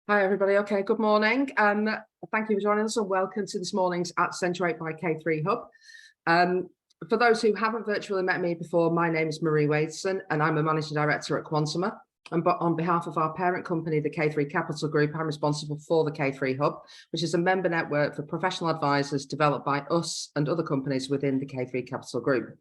Hi, everybody. Okay, good morning. Thank you for joining us and welcome to this morning's Accentuate by K3 Hub. For those who haven't virtually met me before, my name is Marie Wadeson and I'm a Managing Director at Quantuma. And on behalf of our parent company, the K3 Capital Group, I'm responsible for the K3 Hub, which is a member network for professional advisors developed by us and other companies within the K3 Capital Group.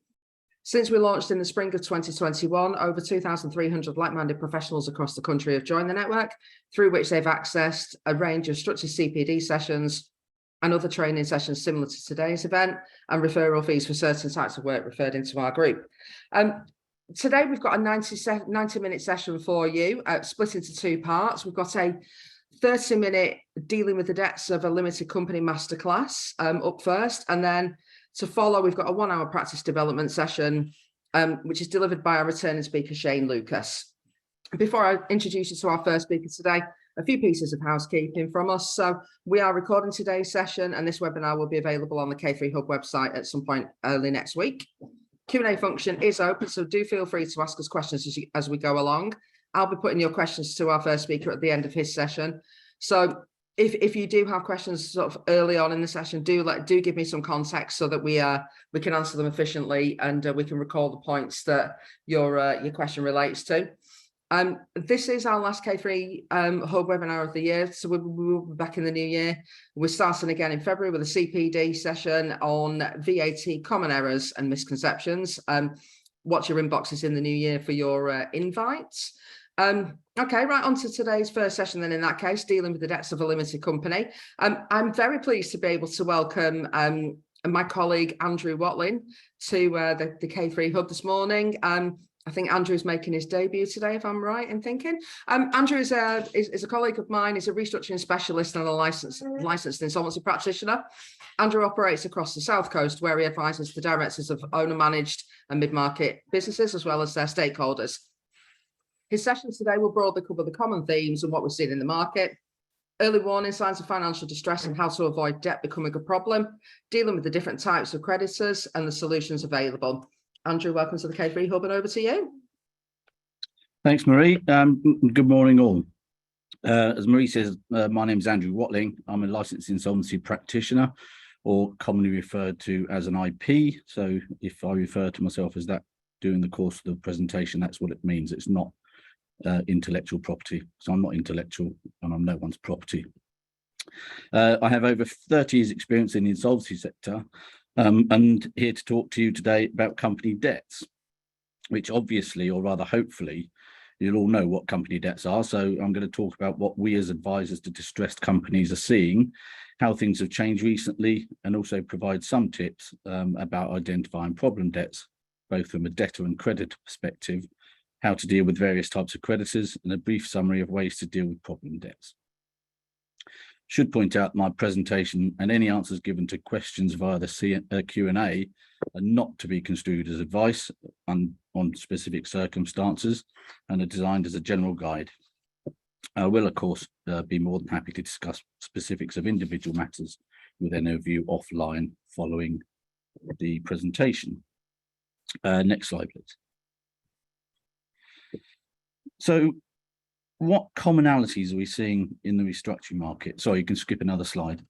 Since we launched in the spring of 2021, over 2,300 like-minded professionals across the country have joined the network, through which they've accessed a range of structured CPD sessions and other training sessions similar to today's event, and referral fees for certain types of work referred into our group. Today, we've got a 90-minute session for you, split into two parts. We've got a 30-minute dealing with the debts of a limited company masterclass up first, and then to follow, we've got a 1-hour practice development session, which is delivered by our returning speaker, Shane Lukas. Before I introduce you to our first speaker today, a few pieces of housekeeping from us. So we are recording today's session, and this webinar will be available on the K3 Hub website at some point early next week. Q&A function is open, so do feel free to ask us questions as we go along. I'll be putting your questions to our first speaker at the end of his session. So if you do have questions sort of early on in the session, do give me some context so that we can answer them efficiently and we can recall the points that your question relates to. This is our last K3 Hub webinar of the year, so we'll be back in the new year. We're starting again in February with a CPD session on VAT common errors and misconceptions. Watch your inboxes in the new year for your invites. Okay, right on to today's first session then, in that case, dealing with the debts of a limited company. I'm very pleased to be able to welcome my colleague Andrew Watling to the K3 Hub this morning. I think Andrew is making his debut today, if I'm right in thinking. Andrew is a colleague of mine. He's a restructuring specialist and a licensed insolvency practitioner. Andrew operates across the South Coast, where he advises the directors of owner-managed and mid-market businesses, as well as their stakeholders. His sessions today will broadly cover the common themes and what we're seeing in the market, early warning signs of financial distress and how to avoid debt becoming a problem, dealing with the different types of creditors and the solutions available. Andrew, welcome to the K3 Hub, and over to you. Thanks, Marie. Good morning, all. As Marie says, my name is Andrew Watling. I'm a licensed insolvency practitioner, or commonly referred to as an IP. So if I refer to myself as that during the course of the presentation, that's what it means. It's not intellectual property. So I'm not intellectual and I'm no one's property. I have over 30 years experience in the insolvency sector, and here to talk to you today about company debts, which obviously, or rather hopefully, you'll all know what company debts are. So I'm going to talk about what we as advisors to distressed companies are seeing, how things have changed recently, and also provide some tips about identifying problem debts, both from a debtor and creditor perspective, how to deal with various types of creditors, and a brief summary of ways to deal with problem debts. Should point out my presentation and any answers given to questions via the Q&A are not to be construed as advice on specific circumstances and are designed as a general guide. I will, of course, be more than happy to discuss specifics of individual matters with any of you offline following the presentation. Next slide, please. So what commonalities are we seeing in the restructuring market? Sorry, you can skip another slide.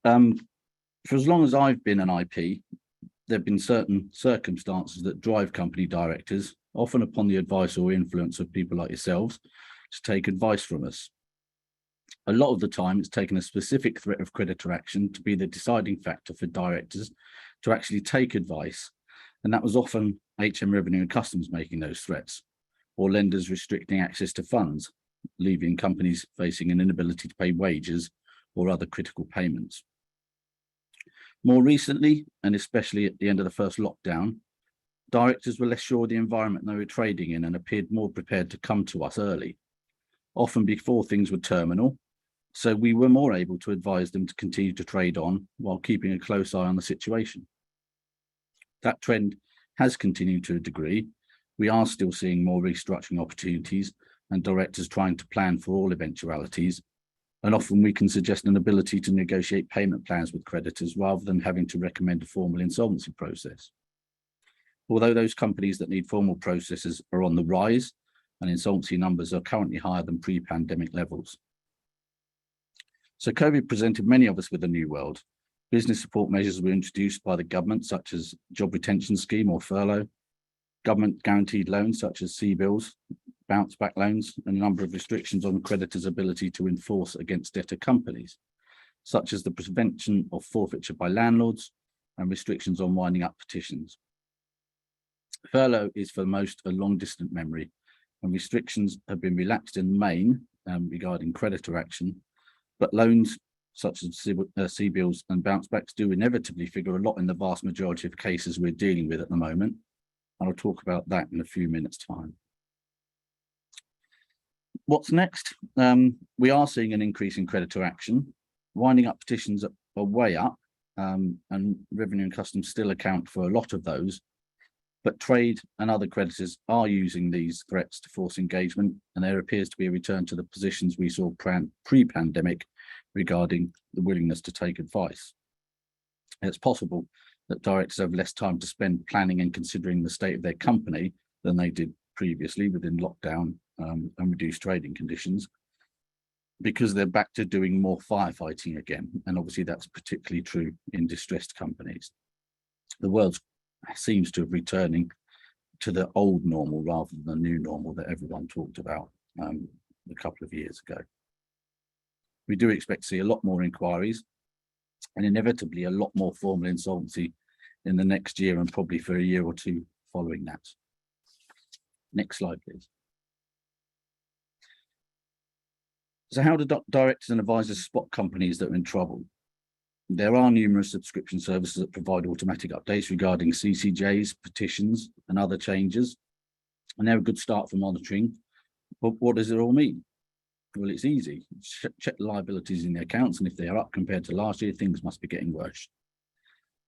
For as long as I've been an IP, there have been certain circumstances that drive company directors, often upon the advice or influence of people like yourselves, to take advice from us. A lot of the time, it's taken a specific threat of creditor action to be the deciding factor for directors to actually take advice, and that was often HM Revenue and Customs making those threats, or lenders restricting access to funds, leaving companies facing an inability to pay wages or other critical payments. More recently, and especially at the end of the first lockdown, directors were less sure of the environment they were trading in and appeared more prepared to come to us early, often before things were terminal, so we were more able to advise them to continue to trade on while keeping a close eye on the situation. That trend has continued to a degree. We are still seeing more restructuring opportunities and directors trying to plan for all eventualities, and often we can suggest an ability to negotiate payment plans with creditors rather than having to recommend a formal insolvency process. Although those companies that need formal processes are on the rise, and insolvency numbers are currently higher than pre-pandemic levels. So COVID presented many of us with a new world. Business support measures were introduced by the government, such as job retention scheme or furlough, government guaranteed loans such as CBILS, bounce back loans, and a number of restrictions on creditors' ability to enforce against debtor companies, such as the prevention of forfeiture by landlords and restrictions on winding up petitions. Furlough is for most a long distant memory, and restrictions have been relaxed in the main regarding creditor action, but loans such as CBILS and bounce backs do inevitably figure a lot in the vast majority of cases we're dealing with at the moment. And I'll talk about that in a few minutes' time. What's next? We are seeing an increase in creditor action. Winding up petitions are way up, and Revenue and Customs still account for a lot of those. But trade and other creditors are using these threats to force engagement, and there appears to be a return to the positions we saw pre-pandemic regarding the willingness to take advice. It's possible that directors have less time to spend planning and considering the state of their company than they did previously within lockdown and reduced trading conditions, because they're back to doing more firefighting again. And obviously that's particularly true in distressed companies. The world seems to be returning to the old normal rather than the new normal that everyone talked about a couple of years ago. We do expect to see a lot more inquiries and inevitably a lot more formal insolvency in the next year and probably for a year or two following that. Next slide, please. So how do directors and advisors spot companies that are in trouble? There are numerous subscription services that provide automatic updates regarding CCJs, petitions, and other changes, and they're a good start for monitoring. But what does it all mean? Well, it's easy. Check the liabilities in the accounts, and if they are up compared to last year, things must be getting worse.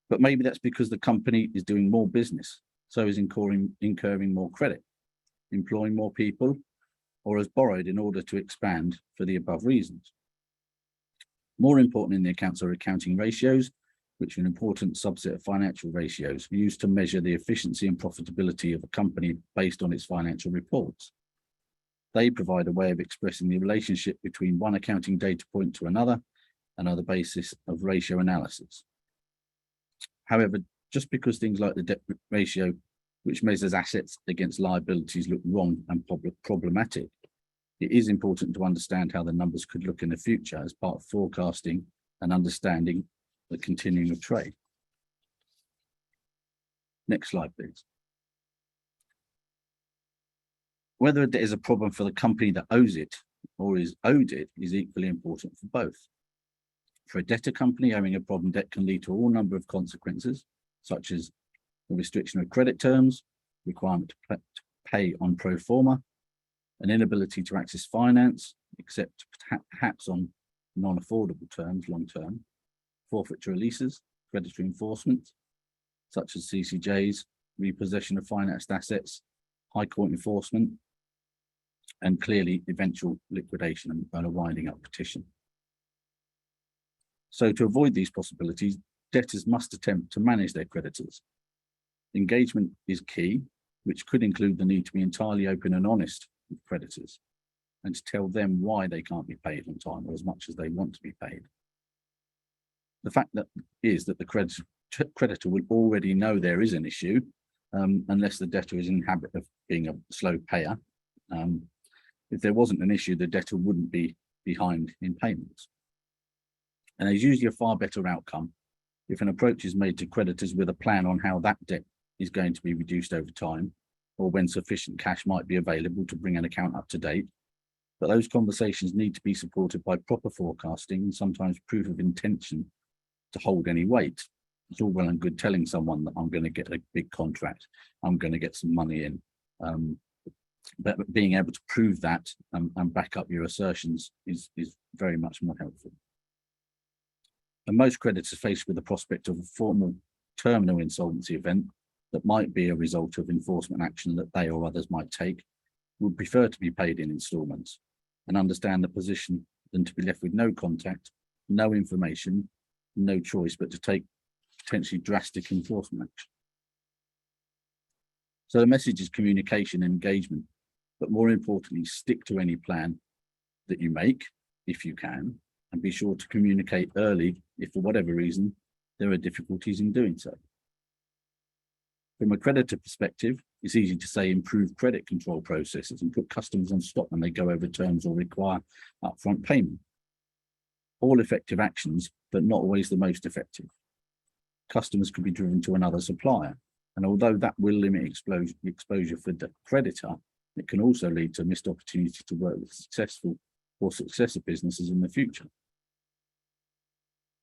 But maybe that's because the company is doing more business, so is incurring more credit, employing more people, or has borrowed in order to expand for the above reasons. More important in the accounts are accounting ratios, which are an important subset of financial ratios used to measure the efficiency and profitability of a company based on its financial reports. They provide a way of expressing the relationship between one accounting data point to another and are the basis of ratio analysis. However, just because things like the debt ratio, which measures assets against liabilities, look wrong and problematic, it is important to understand how the numbers could look in the future as part of forecasting and understanding the continuing of trade. Next slide, please. Whether a debt is a problem for the company that owes it or is owed it is equally important for both. For a debtor company, owing a problem debt can lead to all number of consequences, such as the restriction of credit terms, requirement to pay on pro forma, an inability to access finance, except perhaps on non-affordable terms long-term, forfeiture leases, creditory enforcement, such as CCJs, repossession of financed assets, high court enforcement, and clearly eventual liquidation and a winding up petition. So to avoid these possibilities, debtors must attempt to manage their creditors. Engagement is key, which could include the need to be entirely open and honest with creditors and to tell them why they can't be paid on time or as much as they want to be paid. The fact that is that the creditor will already know there is an issue unless the debtor is in the habit of being a slow payer. If there wasn't an issue, the debtor wouldn't be behind in payments. And there's usually a far better outcome if an approach is made to creditors with a plan on how that debt is going to be reduced over time, or when sufficient cash might be available to bring an account up to date. But those conversations need to be supported by proper forecasting and sometimes proof of intention to hold any weight. It's all well and good telling someone that I'm going to get a big contract, I'm going to get some money in, but being able to prove that and back up your assertions is very much more helpful. And most creditors faced with the prospect of a formal terminal insolvency event that might be a result of enforcement action that they or others might take would prefer to be paid in instalments and understand the position than to be left with no contact, no information, no choice but to take potentially drastic enforcement action. So the message is communication and engagement, but more importantly, stick to any plan that you make, if you can, and be sure to communicate early if for whatever reason there are difficulties in doing so. From a creditor perspective, it's easy to say improve credit control processes and put customers on stop when they go over terms or require upfront payment. All effective actions, but not always the most effective. Customers could be driven to another supplier, and although that will limit exposure for the creditor, it can also lead to missed opportunity to work with successful or successive businesses in the future.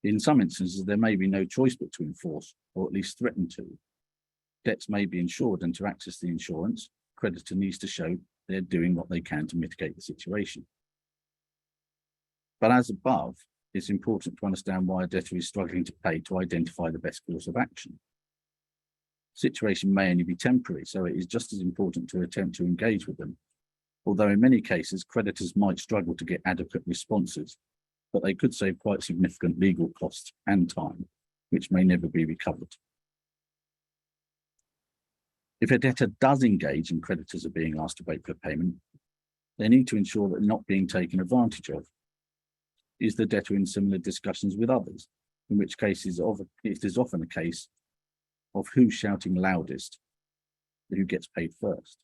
In some instances, there may be no choice but to enforce, or at least threaten to. Debts may be insured, and to access the insurance, creditor needs to show they're doing what they can to mitigate the situation. But as above, it's important to understand why a debtor is struggling to pay to identify the best course of action. The situation may only be temporary, so it is just as important to attempt to engage with them. Although in many cases, creditors might struggle to get adequate responses, but they could save quite significant legal costs and time, which may never be recovered. If a debtor does engage and creditors are being asked to wait for payment, they need to ensure that they're not being taken advantage of. Is the debtor in similar discussions with others? In which case it is often a case of who's shouting loudest, who gets paid first.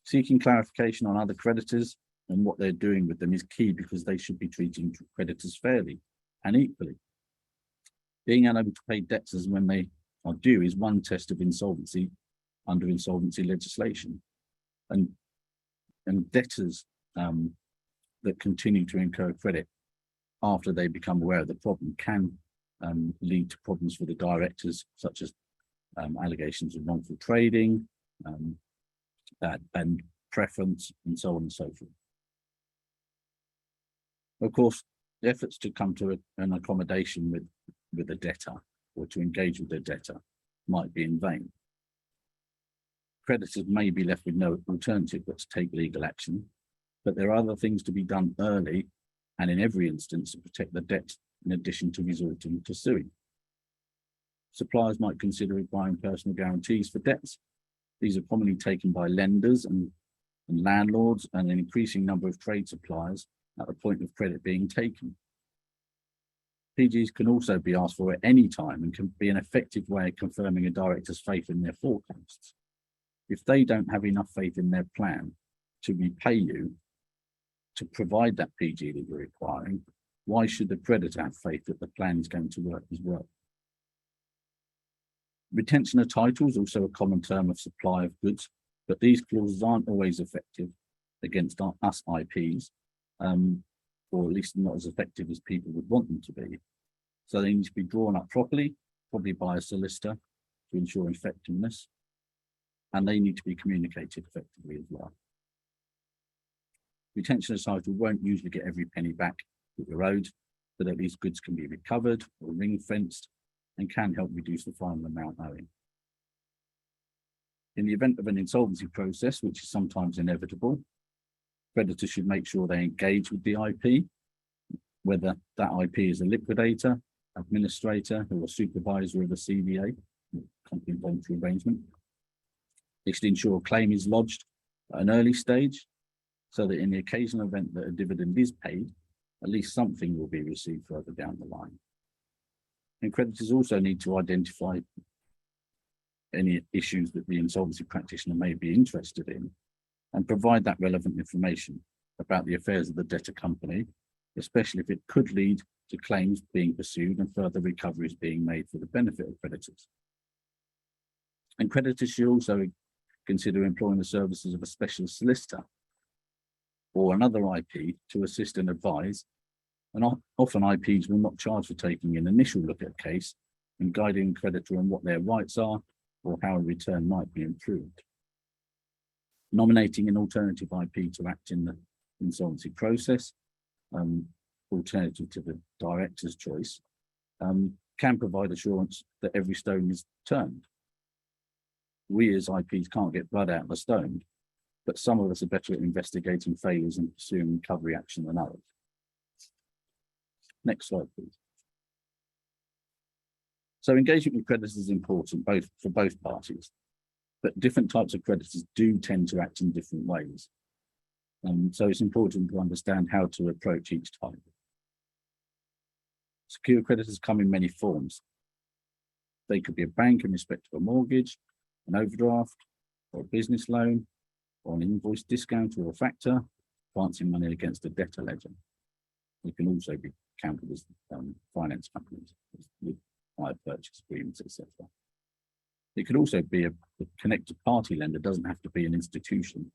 Seeking clarification on other creditors and what they're doing with them is key, because they should be treating creditors fairly and equally. Being unable to pay debtors when they are due is one test of insolvency under insolvency legislation, and debtors that continue to incur credit after they become aware of the problem can lead to problems for the directors, such as allegations of wrongful trading, and preference, and so on and so forth. Of course, the efforts to come to an accommodation with a debtor, or to engage with the debtor, might be in vain. Creditors may be left with no alternative but to take legal action, but there are other things to be done early and in every instance to protect the debt, in addition to resorting to suing. Suppliers might consider requiring personal guarantees for debts. These are commonly taken by lenders and landlords, and an increasing number of trade suppliers at the point of credit being taken. PGs can also be asked for at any time and can be an effective way of confirming a director's faith in their forecasts. If they don't have enough faith in their plan to repay you, to provide that PG that you're requiring, why should the creditor have faith that the plan is going to work as well? Retention of title is also a common term of supply of goods, but these clauses aren't always effective against us IPs, or at least not as effective as people would want them to be. So they need to be drawn up properly, probably by a solicitor, to ensure effectiveness, and they need to be communicated effectively as well. Retention of title won't usually get every penny back that you're owed, but at least goods can be recovered or ring-fenced and can help reduce the final amount owing. In the event of an insolvency process, which is sometimes inevitable, creditors should make sure they engage with the IP, whether that IP is a liquidator, administrator, or a supervisor of a CVA, company voluntary arrangement. They should ensure a claim is lodged at an early stage, so that in the occasional event that a dividend is paid, at least something will be received further down the line. And creditors also need to identify any issues that the insolvency practitioner may be interested in, and provide that relevant information about the affairs of the debtor company, especially if it could lead to claims being pursued and further recoveries being made for the benefit of creditors. And creditors should also consider employing the services of a specialist solicitor or another IP to assist and advise, and often IPs will not charge for taking an initial look at a case and guiding the creditor on what their rights are or how a return might be improved. Nominating an alternative IP to act in the insolvency process, alternative to the director's choice, can provide assurance that every stone is turned. We as IPs can't get blood out of the stone, but some of us are better at investigating failures and pursuing recovery action than others. Next slide, please. So engagement with creditors is important for both parties. but different types of creditors do tend to act in different ways. So it's important to understand how to approach each type. Secure creditors come in many forms. They could be a bank in respect of a mortgage, an overdraft, or a business loan, or an invoice discount or a factor, advancing money against a debtor ledger. They can also be counted as finance companies with hire purchase agreements, etc. It could also be a connected party lender, doesn't have to be an institution,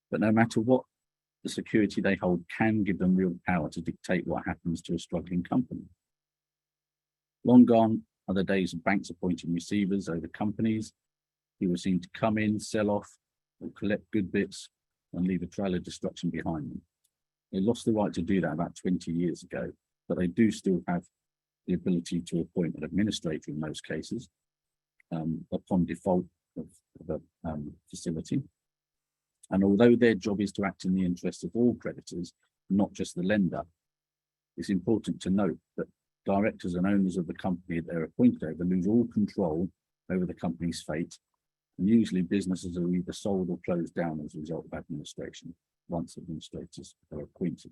but no matter what the security they hold can give them real power to dictate what happens to a struggling company. Long gone are the days of banks appointing receivers over companies who were seen to come in, sell off, or collect good bits and leave a trail of destruction behind them. They lost the right to do that about 20 years ago, but they do still have the ability to appoint an administrator in most cases upon default of a facility. And although their job is to act in the interests of all creditors, not just the lender, it's important to note that directors and owners of the company they're appointed over lose all control over the company's fate. And usually businesses are either sold or closed down as a result of administration, once administrators are appointed.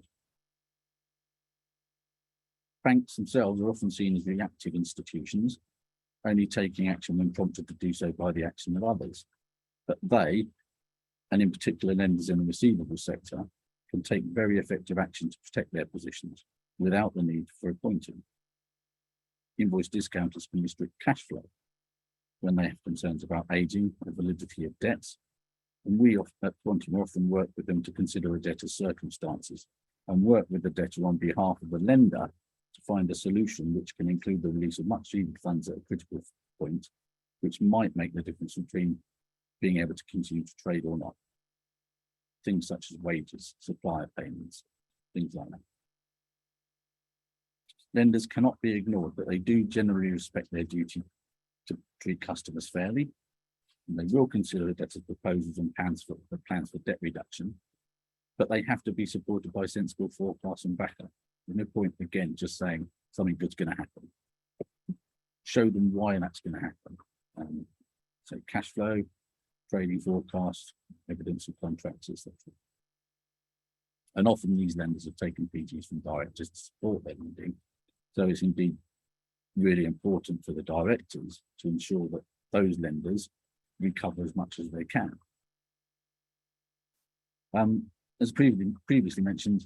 Banks themselves are often seen as reactive institutions, only taking action when prompted to do so by the action of others. But they, and in particular lenders in the receivable sector, can take very effective action to protect their positions without the need for appointing. Invoice discounters can restrict cash flow when they have concerns about aging or validity of debts. And we at Quantuma often work with them to consider a debtor's circumstances and work with the debtor on behalf of the lender to find a solution which can include the release of much needed funds at a critical point, which might make the difference between being able to continue to trade or not. Things such as wages, supplier payments, things like that. Lenders cannot be ignored, but they do generally respect their duty to treat customers fairly, and they will consider the debtor's proposals and plans for debt reduction, but they have to be supported by sensible forecasts and backup. There's no point, again, just saying something good's going to happen. Show them why that's going to happen. So cash flow, trading forecasts, evidence of contracts, etc. And often these lenders have taken PGs from directors to support their lending. So it's indeed really important for the directors to ensure that those lenders recover as much as they can. As previously mentioned,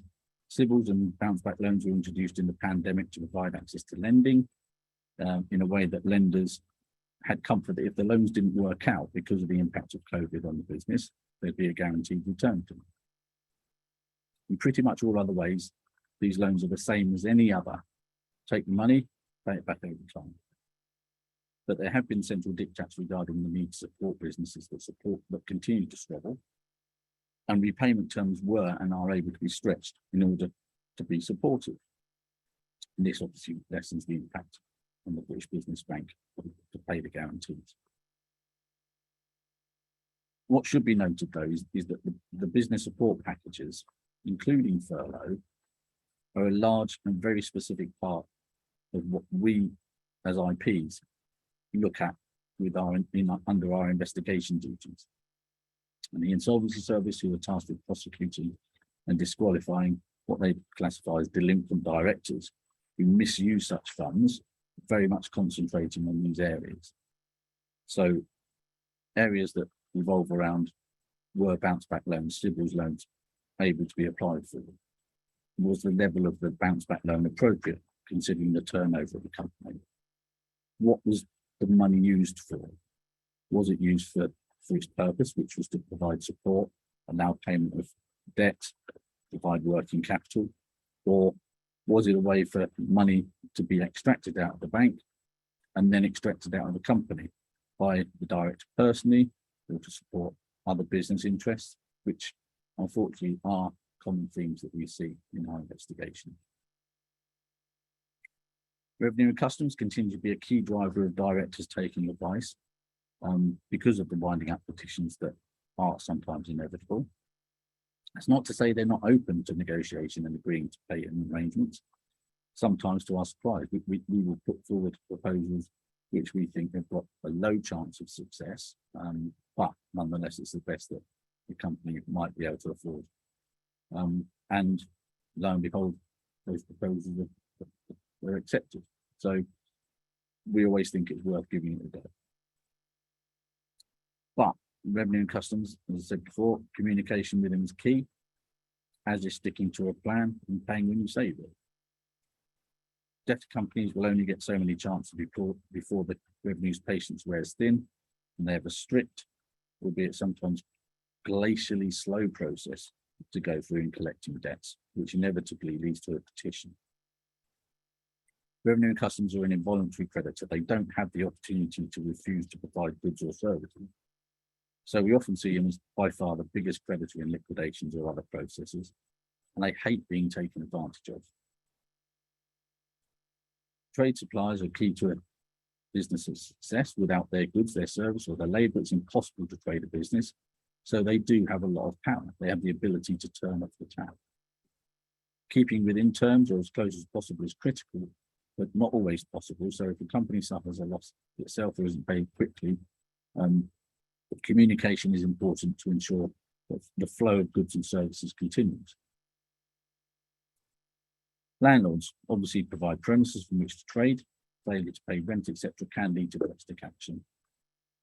CBILS and bounce back loans were introduced in the pandemic to provide access to lending in a way that lenders had comfort that if the loans didn't work out because of the impact of COVID on the business, there'd be a guaranteed return to them. In pretty much all other ways, these loans are the same as any other. Take the money, pay it back over time. But there have been central diktats regarding the need to support businesses that continue to struggle, and repayment terms were and are able to be stretched in order to be supportive. And this obviously lessens the impact on the British Business Bank to pay the guarantees. What should be noted, though, is that the business support packages, including furlough, are a large and very specific part of what we as IPs look at with under our investigation duties. And the Insolvency Service, who are tasked with prosecuting and disqualifying what they classify as delinquent directors who misuse such funds, very much concentrating on these areas. So areas that revolve around were bounce back loans, CBILS loans able to be applied for. Was the level of the bounce back loan appropriate, considering the turnover of the company? What was the money used for? Was it used for its purpose, which was to provide support, allow payment of debt, provide working capital, or was it a way for money to be extracted out of the bank and then extracted out of the company by the director personally or to support other business interests, which unfortunately are common themes that we see in our investigation. Revenue and customs continue to be a key driver of directors taking advice because of the winding up petitions that are sometimes inevitable. That's not to say they're not open to negotiation and agreeing to pay in arrangements. Sometimes, to our surprise, we will put forward proposals which we think have got a low chance of success, but nonetheless, it's the best that the company might be able to afford. And lo and behold, those proposals are accepted. So we always think it's worth giving it a go. But revenue and customs, as I said before, communication with them is key, as is sticking to a plan and paying when you save it. Debt companies will only get so many chances before the revenue's patience wears thin, and they have a strict, albeit sometimes glacially slow process to go through in collecting debts, which inevitably leads to a petition. Revenue and customs are an involuntary creditor. They don't have the opportunity to refuse to provide goods or services. So we often see them as by far the biggest creditor in liquidations or other processes, and they hate being taken advantage of. Trade suppliers are key to a business's success. Without their goods, their service, or their labour, it's impossible to trade a business. So they do have a lot of power. They have the ability to turn off the tap. Keeping within terms or as close as possible is critical, but not always possible. So if a company suffers a loss itself or isn't paid quickly, communication is important to ensure that the flow of goods and services continues. Landlords obviously provide premises from which to trade. Failure to pay rent, etc., can lead to domestic action,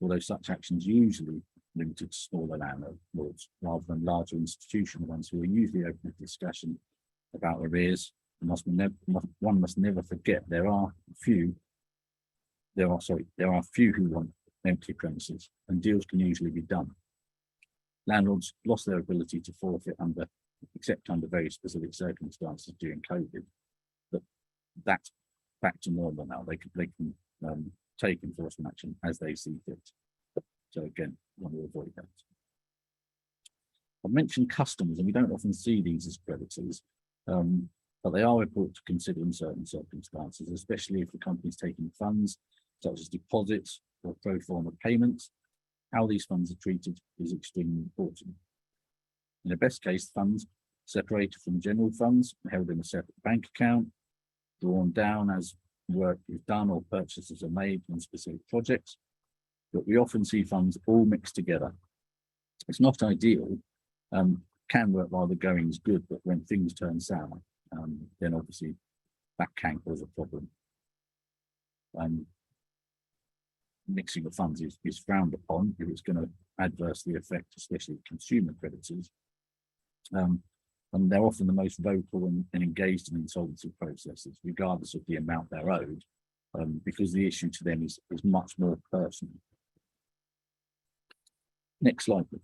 although such actions usually limited to smaller landlords rather than larger institutional ones who are usually open to discussion about arrears. One must never forget there are few who want empty premises, and deals can usually be done. Landlords lost their ability to forfeit except under very specific circumstances during COVID, but that's back to normal now. They can take enforcement action as they see fit. So again, we want to avoid that. I've mentioned customers, and we don't often see these as creditors, but they are important to consider in certain circumstances, especially if the company is taking funds such as deposits or pro forma payments. How these funds are treated is extremely important. In the best case, funds separated from general funds, held in a separate bank account, drawn down as work is done or purchases are made on specific projects. But we often see funds all mixed together. It's not ideal, can work while the going is good, but when things turn sour, then obviously that can cause a problem. Mixing of funds is frowned upon if it's going to adversely affect especially consumer creditors. And they're often the most vocal and engaged in insolvency processes, regardless of the amount they're owed, because the issue to them is much more personal. Next slide, please.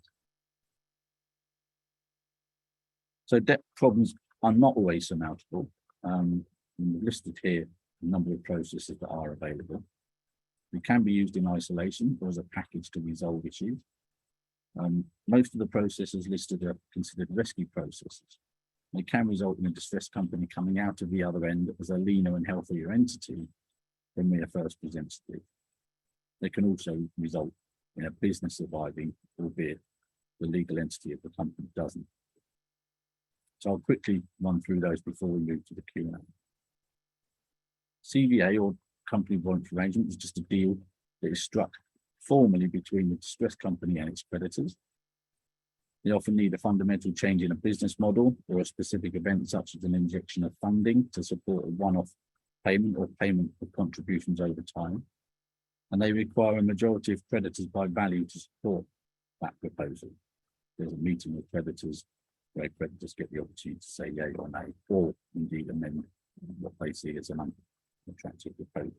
So debt problems are not always surmountable. We've listed here a number of processes that are available. They can be used in isolation or as a package to resolve issues. Most of the processes listed are considered rescue processes. They can result in a distressed company coming out of the other end as a leaner and healthier entity than we are first presented with. They can also result in a business surviving, albeit the legal entity of the company doesn't. So I'll quickly run through those before we move to the Q&A. CVA, or company voluntary arrangement, is just a deal that is struck formally between the distressed company and its creditors. They often need a fundamental change in a business model or a specific event, such as an injection of funding to support a one-off payment or payment of contributions over time. And they require a majority of creditors by value to support that proposal. There's a meeting with creditors where creditors get the opportunity to say yay or nay, or indeed amend what they see as an unattractive proposal.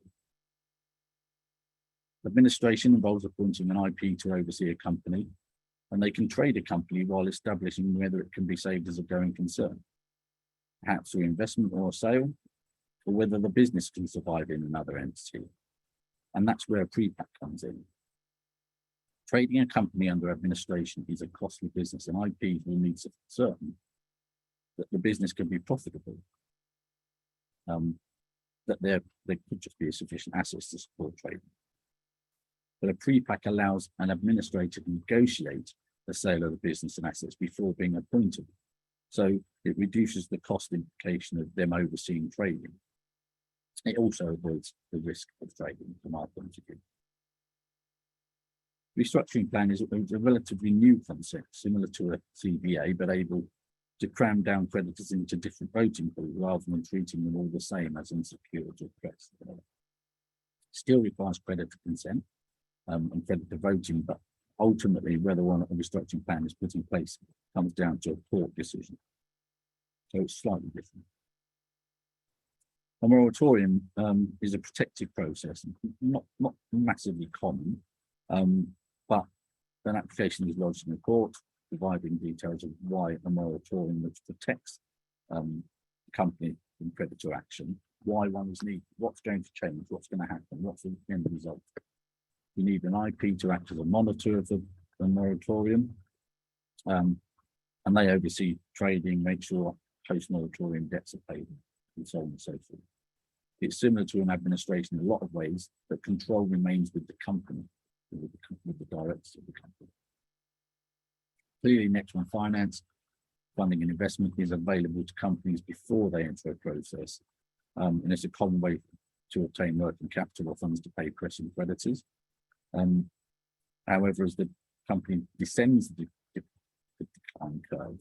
Administration involves appointing an IP to oversee a company, and they can trade a company while establishing whether it can be saved as a going concern, perhaps through investment or a sale, or whether the business can survive in another entity. And that's where a pre-pack comes in. Trading a company under administration is a costly business, and IPs will need to be certain that the business can be profitable, that there could just be sufficient assets to support trading. But a pre-pack allows an administrator to negotiate the sale of the business and assets before being appointed. So it reduces the cost implication of them overseeing trading. It also avoids the risk of trading from our point of view. Restructuring plan is a relatively new concept, similar to a CVA, but able to cram down creditors into different voting pools rather than treating them all the same as unsecured or pressed. Still requires creditor consent and creditor voting, but ultimately whether or not a restructuring plan is put in place comes down to a court decision. So it's slightly different. A moratorium is a protective process, not massively common, but an application is lodged in the court, providing details of why a moratorium which protects the company from creditor action, why one is needed, what's going to change, what's going to happen, what's the end result. You need an IP to act as a monitor of the moratorium, and they oversee trading, make sure post-moratorium debts are paid, and so on and so forth. It's similar to an administration in a lot of ways, but control remains with the company, with the directors of the company. Clearly, Next One Finance funding and investment is available to companies before they enter a process, and it's a common way to obtain working capital or funds to pay pressing creditors. However, as the company descends the decline curve,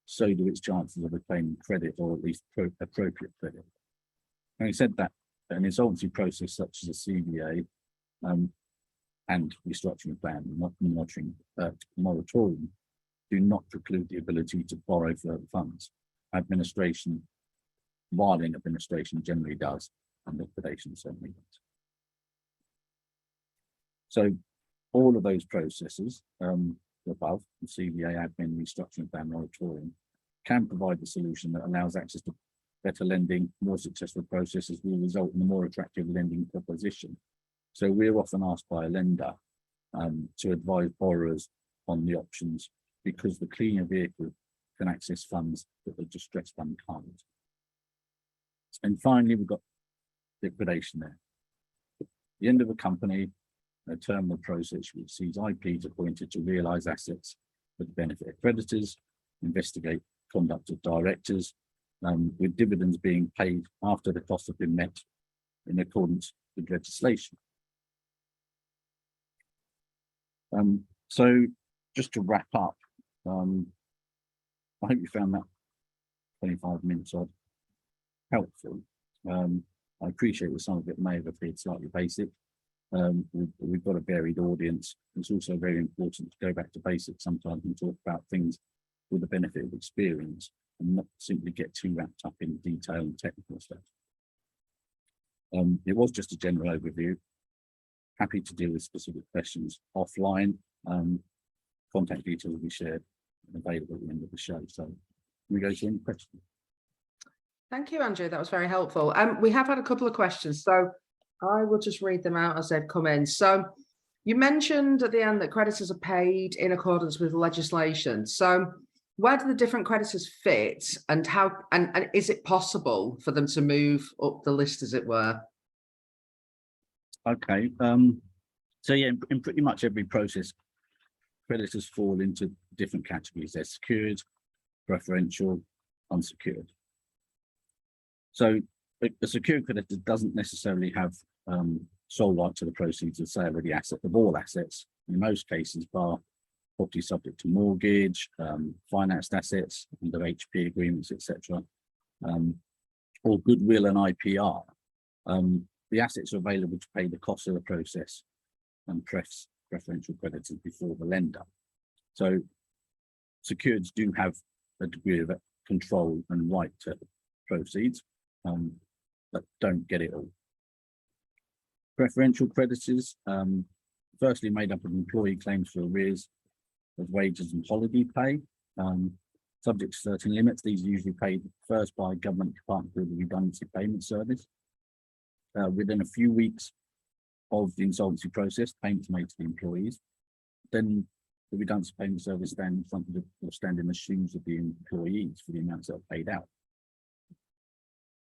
so do its chances of obtaining credit, or at least appropriate credit. Having said that, an insolvency process such as a CVA and restructuring plan, moratorium, do not preclude the ability to borrow further funds. While administration generally does, and liquidation certainly does. So all of those processes above, the CVA, admin, restructuring plan, moratorium, can provide the solution that allows access to better lending. More successful processes will result in a more attractive lending proposition. So we're often asked by a lender to advise borrowers on the options, because the cleaner vehicle can access funds that the distressed fund can't. And finally, we've got liquidation there. At the end of a company, a terminal process which sees IPs appointed to realise assets for the benefit of creditors, investigate conduct of directors, with dividends being paid after the costs have been met in accordance with legislation. So just to wrap up, I hope you found that 25 minutes odd helpful. I appreciate that some of it may have appeared slightly basic. We've got a varied audience. It's also very important to go back to basics sometimes and talk about things with the benefit of experience, and not simply get too wrapped up in detail and technical stuff. It was just a general overview. Happy to deal with specific questions offline. Contact details will be shared and available at the end of the show. So can we go to any questions? Thank you, Andrew. That was very helpful. We have had a couple of questions, so I will just read them out as they've come in. So you mentioned at the end that creditors are paid in accordance with legislation. So where do the different creditors fit, and how, and is it possible for them to move up the list, as it were? Okay. So yeah, in pretty much every process, creditors fall into different categories. They're secured, preferential, unsecured. So a secured creditor doesn't necessarily have sole right to the proceeds of sale of the asset, of all assets, in most cases, bar property subject to mortgage, financed assets under HP agreements, etc., or goodwill and IPR. The assets are available to pay the cost of the process and preferential creditors before the lender. So secureds do have a degree of control and right to proceeds, but don't get it all. Preferential creditors, firstly made up of employee claims for arrears of wages and holiday pay, subject to certain limits. These are usually paid first by a government department through the redundancy payment service. Within a few weeks of the insolvency process, payments made to the employees. Then the redundancy payment service stand in the shoes of the employees for the amounts that are paid out.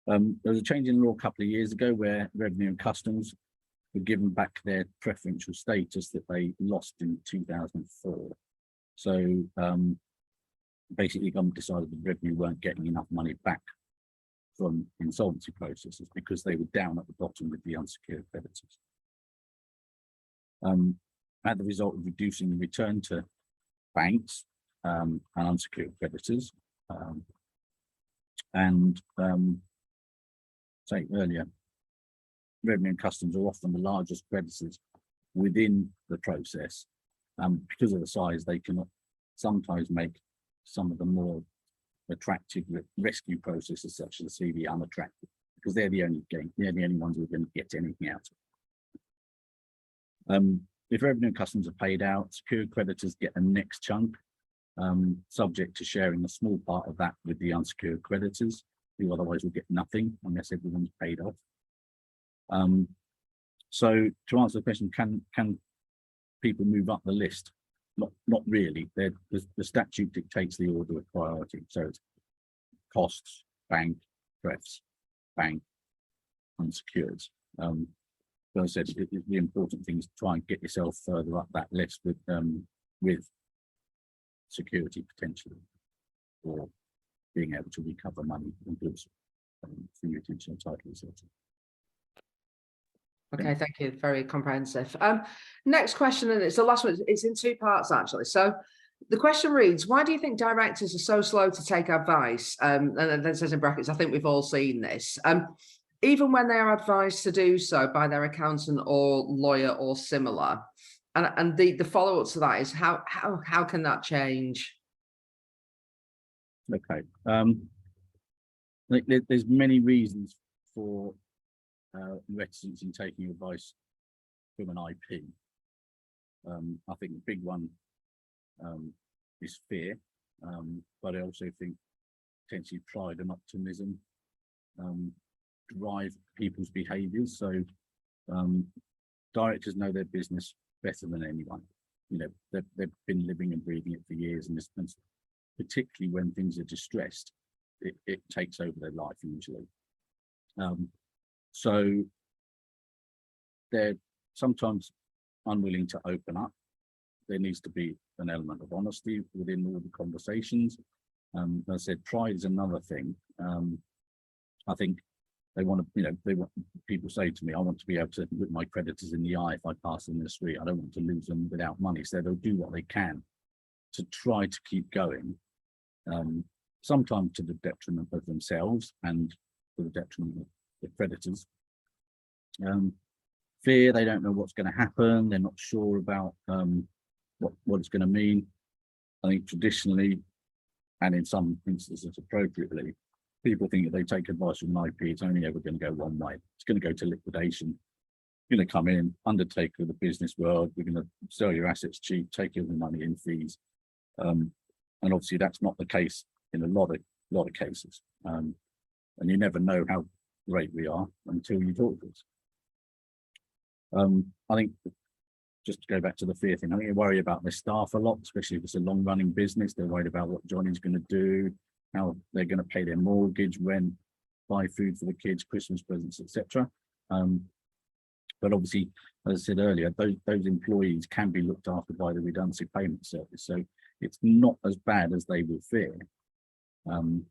There was a change in law a couple of years ago where Revenue and Customs were given back their preferential status that they lost in 2004. So basically, government decided that Revenue weren't getting enough money back from insolvency processes because they were down at the bottom with the unsecured creditors. As a result of reducing the return to banks and unsecured creditors, say earlier, revenue and customs are often the largest creditors within the process. Because of the size, they can sometimes make some of the more attractive rescue processes, such as the CV, unattractive, because they're the only ones who are going to get anything out of it. If revenue and customs are paid out, secured creditors get a next chunk, subject to sharing a small part of that with the unsecured creditors, who otherwise will get nothing unless everyone's paid off. So to answer the question, can people move up the list? Not really. The statute dictates the order of priority. So it's costs, bank, prefs, bank, unsecured. But as I said, the important thing is to try and get yourself further up that list with security potentially, or being able to recover money and goods through your attention title, etc. Okay, thank you. Very comprehensive. Next question, and it's the last one. It's in two parts, actually. So the question reads, why do you think directors are so slow to take advice? And then it says in brackets, I think we've all seen this. Even when they are advised to do so by their accountant or lawyer or similar. And the follow-up to that is how can that change? Okay. There's many reasons for reticence in taking advice from an IP. I think the big one is fear, but I also think potentially pride and optimism drive people's behaviours. So directors know their business better than anyone. You know, they've been living and breathing it for years, and particularly when things are distressed, it takes over their life usually. So they're sometimes unwilling to open up. There needs to be an element of honesty within all the conversations. As I said, pride is another thing. I think they want to, people say to me, I want to be able to look my creditors in the eye if I pass them in the street. I don't want to lose them without money. So they'll do what they can to try to keep going, sometimes to the detriment of themselves and to the detriment of the creditors. Fear, they don't know what's going to happen. They're not sure about what it's going to mean. I think traditionally, and in some instances appropriately, people think if they take advice from an IP, it's only ever going to go one way. It's going to go to liquidation. You're going to come in, undertake of the business world. We're going to sell your assets cheap, take your money in fees. And obviously that's not the case in a lot of cases. And you never know how great we are until you talk to us. I think, just to go back to the fear thing, I think they worry about their staff a lot, especially if it's a long running business. They're worried about what Johnny's going to do, how they're going to pay their mortgage, rent, buy food for the kids, Christmas presents, etc. But obviously, as I said earlier, those employees can be looked after by the redundancy payment service. So it's not as bad as they will fear. And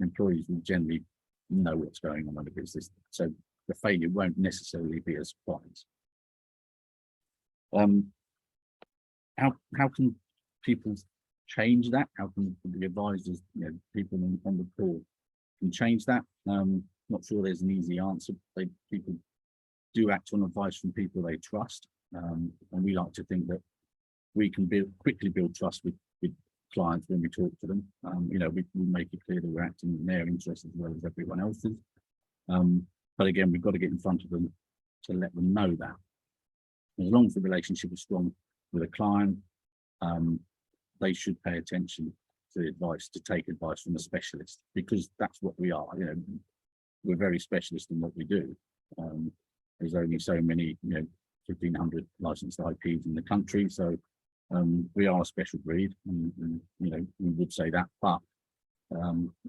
employees will generally know what's going on in the business. So the failure won't necessarily be a surprise. How can people change that? How can the advisors, people on the call can change that? Not sure there's an easy answer. People do act on advice from people they trust, and we like to think that we can quickly build trust with clients when we talk to them. We make it clear that we're acting in their interests as well as everyone else's. But again, we've got to get in front of them to let them know that. As long as the relationship is strong with a client, they should pay attention to advice, to take advice from a specialist, because that's what we are. We're very specialist in what we do. There's only so many, 1,500 licensed IPs in the country, so we are a special breed, and we would say that. But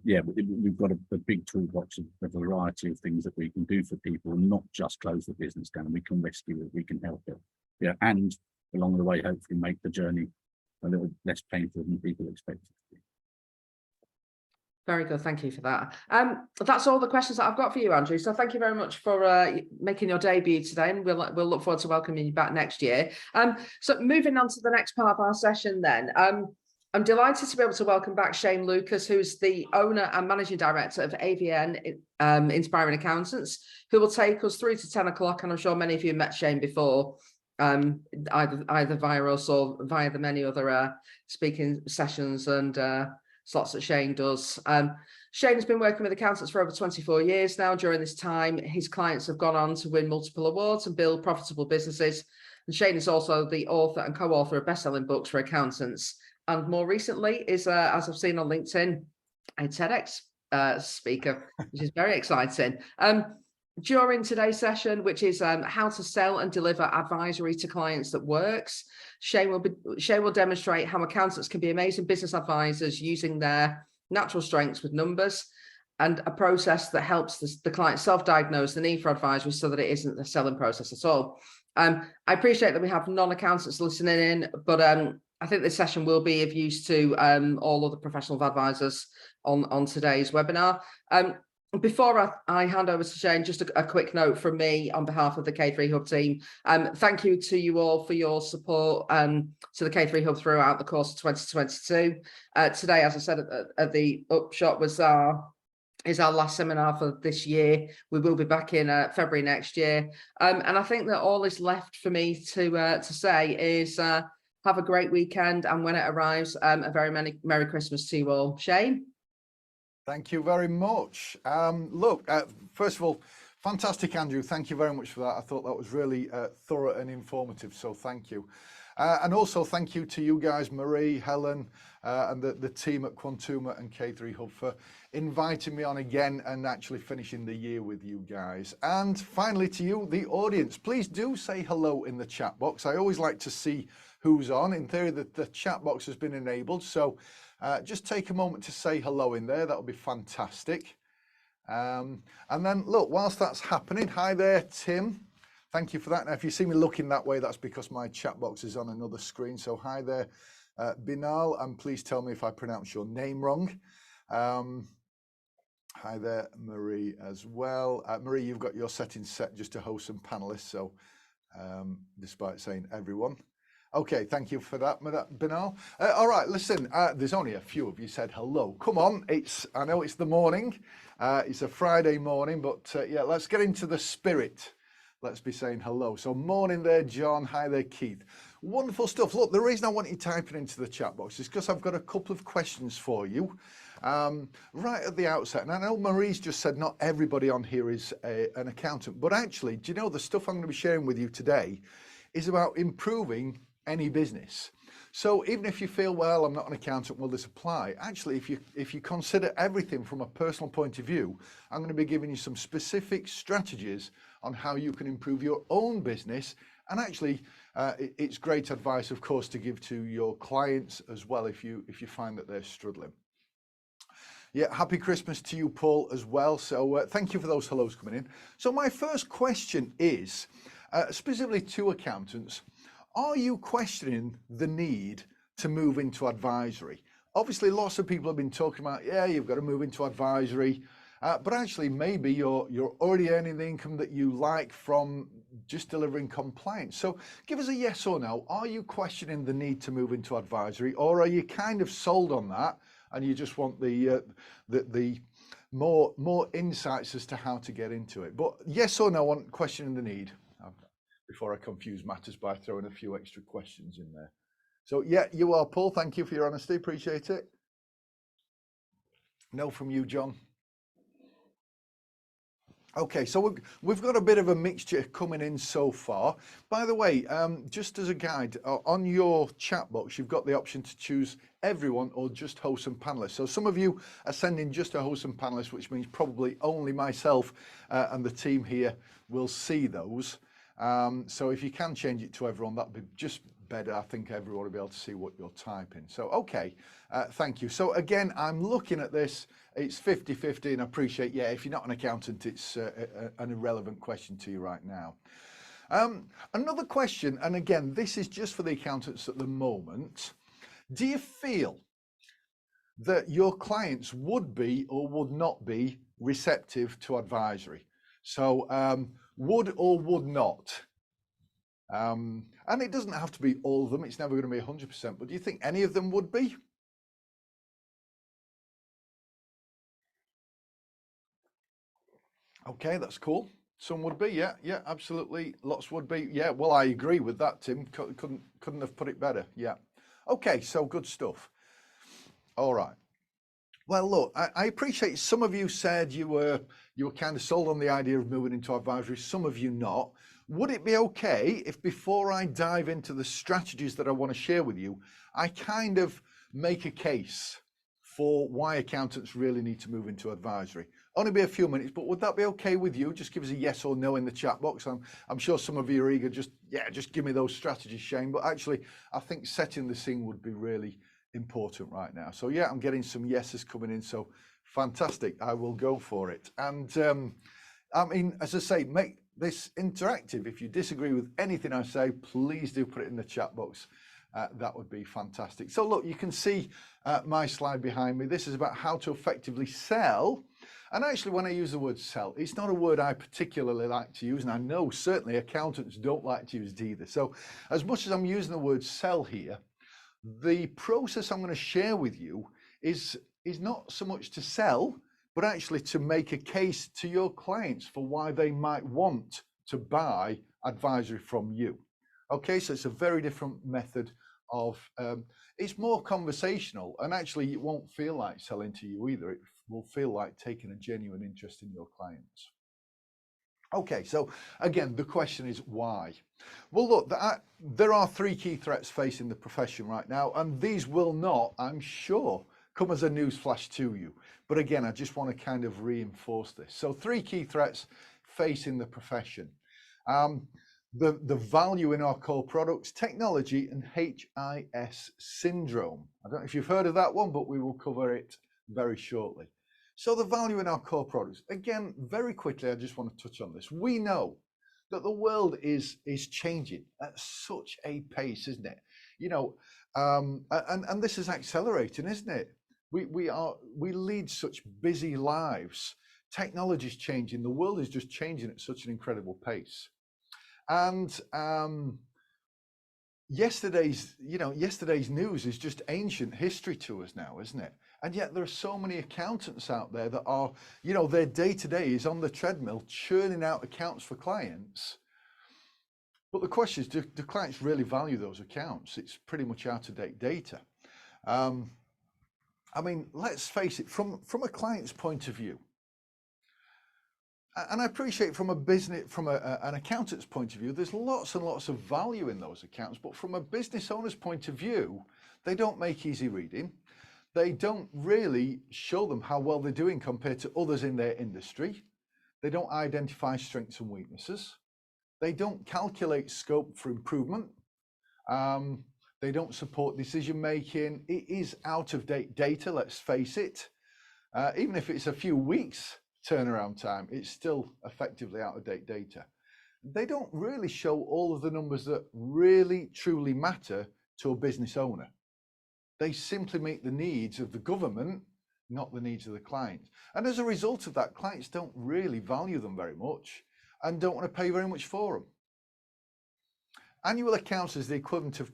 we've got a big toolbox of a variety of things that we can do for people, not just close the business down. We can rescue it, we can help it, and along the way, hopefully make the journey a little less painful than people expect it to be. Very good. Thank you for that. That's all the questions that I've got for you, Andrew. So thank you very much for making your debut today, and we'll look forward to welcoming you back next year. So moving on to the next part of our session then. I'm delighted to be able to welcome back Shane Lukas, who's the owner and managing director of AVN Inspiring Accountants, who will take us through to 10 o'clock. And I'm sure many of you met Shane before, either via us or via the many other speaking sessions and slots that Shane does. Shane has been working with accountants for over 24 years now. During this time, his clients have gone on to win multiple awards and build profitable businesses. And Shane is also the author and co-author of best-selling books for accountants. And more recently is, as I've seen on LinkedIn, a TEDx speaker, which is very exciting. During today's session, which is how to sell and deliver advisory to clients that works, Shane will demonstrate how accountants can be amazing business advisors using their natural strengths with numbers, and a process that helps the client self-diagnose the need for advisory so that it isn't a selling process at all. I appreciate that we have non-accountants listening in, but I think this session will be of use to all other professional advisors on today's webinar. Before I hand over to Shane, just a quick note from me on behalf of the K3 Hub team. Thank you to you all for your support to the K3 Hub throughout the course of 2022. Today, as I said at the upshot, is our last seminar for this year. We will be back in February next year. And I think that all is left for me to say is have a great weekend, and when it arrives, a very Merry Christmas to you all. Shane? Thank you very much. Look, first of all, fantastic, Andrew. Thank you very much for that. I thought that was really thorough and informative, so thank you. And also thank you to you guys, Marie, Helen, and the team at Quantuma and K3 Hub for inviting me on again and actually finishing the year with you guys. And finally to you, the audience, please do say hello in the chat box. I always like to see who's on. In theory, the chat box has been enabled, so just take a moment to say hello in there. That'll be fantastic. And then look, whilst that's happening, hi there, Tim. Thank you for that. Now, if you see me looking that way, that's because my chat box is on another screen. So hi there, Binal, and please tell me if I pronounce your name wrong. Hi there, Marie, as well. Marie, you've got your settings set just to host some panelists. So despite saying everyone. Okay, thank you for that, Binal. All right, listen, there's only a few of you said hello. Come on, I know it's the morning. It's a Friday morning, but yeah, let's get into the spirit. Let's be saying hello. So morning there, John. Hi there, Keith. Wonderful stuff. Look, the reason I want you typing into the chat box is because I've got a couple of questions for you right at the outset. And I know Marie's just said not everybody on here is an accountant, but actually, do you know the stuff I'm going to be sharing with you today is about improving any business. So even if you feel, well, I'm not an accountant, will this apply? Actually, if you consider everything from a personal point of view, I'm going to be giving you some specific strategies on how you can improve your own business. And actually, it's great advice, of course, to give to your clients as well if you find that they're struggling. Yeah, happy Christmas to you, Paul, as well. So thank you for those hellos coming in. So my first question is specifically to accountants. Are you questioning the need to move into advisory? Obviously, lots of people have been talking about, yeah, you've got to move into advisory, but actually maybe you're already earning the income that you like from just delivering compliance. So give us a yes or no. Are you questioning the need to move into advisory, or are you kind of sold on that and you just want the more insights as to how to get into it? But yes or no on questioning the need. Before I confuse matters by throwing a few extra questions in there. So yeah, you are, Paul. Thank you for your honesty. Appreciate it. No from you, John. Okay, so we've got a bit of a mixture coming in so far. By the way, just as a guide, on your chat box, you've got the option to choose everyone or just hosts and panelists. So some of you are sending just a host and panelist, which means probably only myself and the team here will see those. So if you can change it to everyone, that'd be just better. I think everyone will be able to see what you're typing. So, okay, thank you. So again, I'm looking at this, it's 50-50, and I appreciate, yeah, if you're not an accountant, it's an irrelevant question to you right now. Another question, and again, this is just for the accountants at the moment. Do you feel that your clients would be or would not be receptive to advisory. So would or would not. And it doesn't have to be all of them. It's never going to be 100%. But do you think any of them would be? Okay, that's cool. Some would be, yeah, absolutely. Lots would be, yeah. Well, I agree with that, Tim. Couldn't have put it better. Yeah. Okay, so good stuff. All right. Well, look, I appreciate some of you said you were kind of sold on the idea of moving into advisory. Some of you not. Would it be okay if before I dive into the strategies that I want to share with you, I kind of make a case for why accountants really need to move into advisory? Only be a few minutes, but would that be okay with you? Just give us a yes or no in the chat box. I'm sure some of you are eager. Just give me those strategies, Shane. But actually, I think setting the scene would be really important right now. So yeah, I'm getting some yeses coming in. So fantastic. I will go for it. And I mean, as I say, make this interactive. If you disagree with anything I say, please do put it in the chat box. That would be fantastic. So look, you can see my slide behind me. This is about how to effectively sell. And actually, when I use the word sell, it's not a word I particularly like to use. And I know certainly accountants don't like to use it either. So as much as I'm using the word sell here, the process I'm going to share with you is not so much to sell, but actually to make a case to your clients for why they might want to buy advisory from you. Okay, so it's a very different method of, it's more conversational, and actually it won't feel like selling to you either. It will feel like taking a genuine interest in your clients. Okay, so again, the question is why? Well, look, there are three key threats facing the profession right now, and these will not, I'm sure, come as a newsflash to you. But again, I just want to kind of reinforce this. So three key threats facing the profession. The value in our core products, technology, and HIS syndrome. I don't know if you've heard of that one, but we will cover it very shortly. So the value in our core products, again, very quickly, I just want to touch on this. We know that the world is changing at such a pace, isn't it? You know, and this is accelerating, isn't it? We lead such busy lives. Technology is changing. The world is just changing at such an incredible pace. And yesterday's news is just ancient history to us now, isn't it? And yet there are so many accountants out there that are, their day-to-day is on the treadmill, churning out accounts for clients. But the question is, do clients really value those accounts? It's pretty much out-of-date data. I mean, let's face it, from a client's point of view, and I appreciate from an accountant's point of view, there's lots and lots of value in those accounts, but from a business owner's point of view, they don't make easy reading. They don't really show them how well they're doing compared to others in their industry. They don't identify strengths and weaknesses. They don't calculate scope for improvement. They don't support decision making. It is out of date data, let's face it. Even if it's a few weeks turnaround time, it's still effectively out of date data. They don't really show all of the numbers that really truly matter to a business owner. They simply meet the needs of the government, not the needs of the client. And as a result of that, clients don't really value them very much and don't want to pay very much for them. Annual accounts is the equivalent of,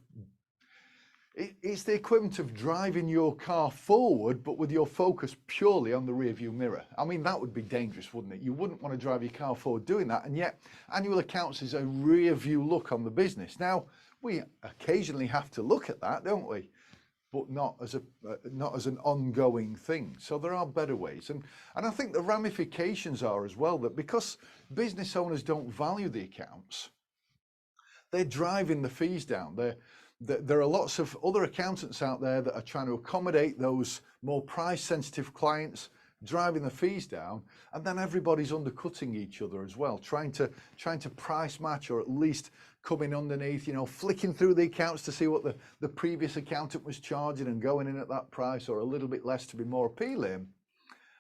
it's the equivalent of driving your car forward, but with your focus purely on the rear view mirror. I mean, that would be dangerous, wouldn't it? You wouldn't want to drive your car forward doing that. And yet annual accounts is a rear view look on the business. Now, we occasionally have to look at that, don't we? But not as an ongoing thing. So there are better ways. And I think the ramifications are as well that because business owners don't value the accounts, they're driving the fees down. There are lots of other accountants out there that are trying to accommodate those more price sensitive clients, driving the fees down, and then everybody's undercutting each other as well, trying to price match, or at least coming underneath, flicking through the accounts to see what the previous accountant was charging and going in at that price or a little bit less to be more appealing.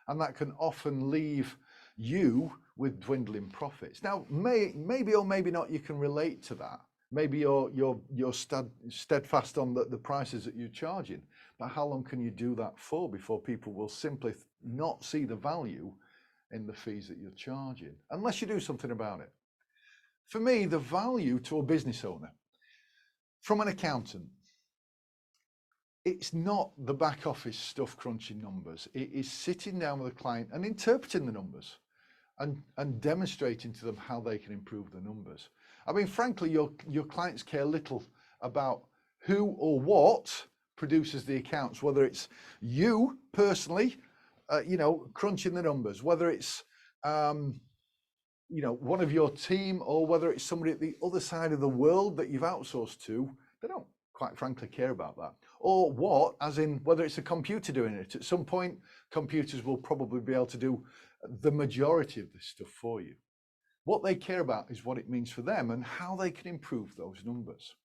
And that can often leave you with dwindling profits. Now, maybe or maybe not you can relate to that, Maybe you're steadfast on the prices that you're charging, but how long can you do that for before people will simply not see the value in the fees that you're charging, unless you do something about it? For me, the value to a business owner from an accountant, it's not the back office stuff crunching numbers. It is sitting down with a client and interpreting the numbers and demonstrating to them how they can improve the numbers. I mean, frankly, your clients care little about who or what produces the accounts, whether it's you personally, crunching the numbers, whether it's, one of your team, or whether it's somebody at the other side of the world that you've outsourced to. They don't quite frankly care about that. Or what, as in whether it's a computer doing it. At some point, computers will probably be able to do the majority of this stuff for you. What they care about is what it means for them and how they can improve those numbers.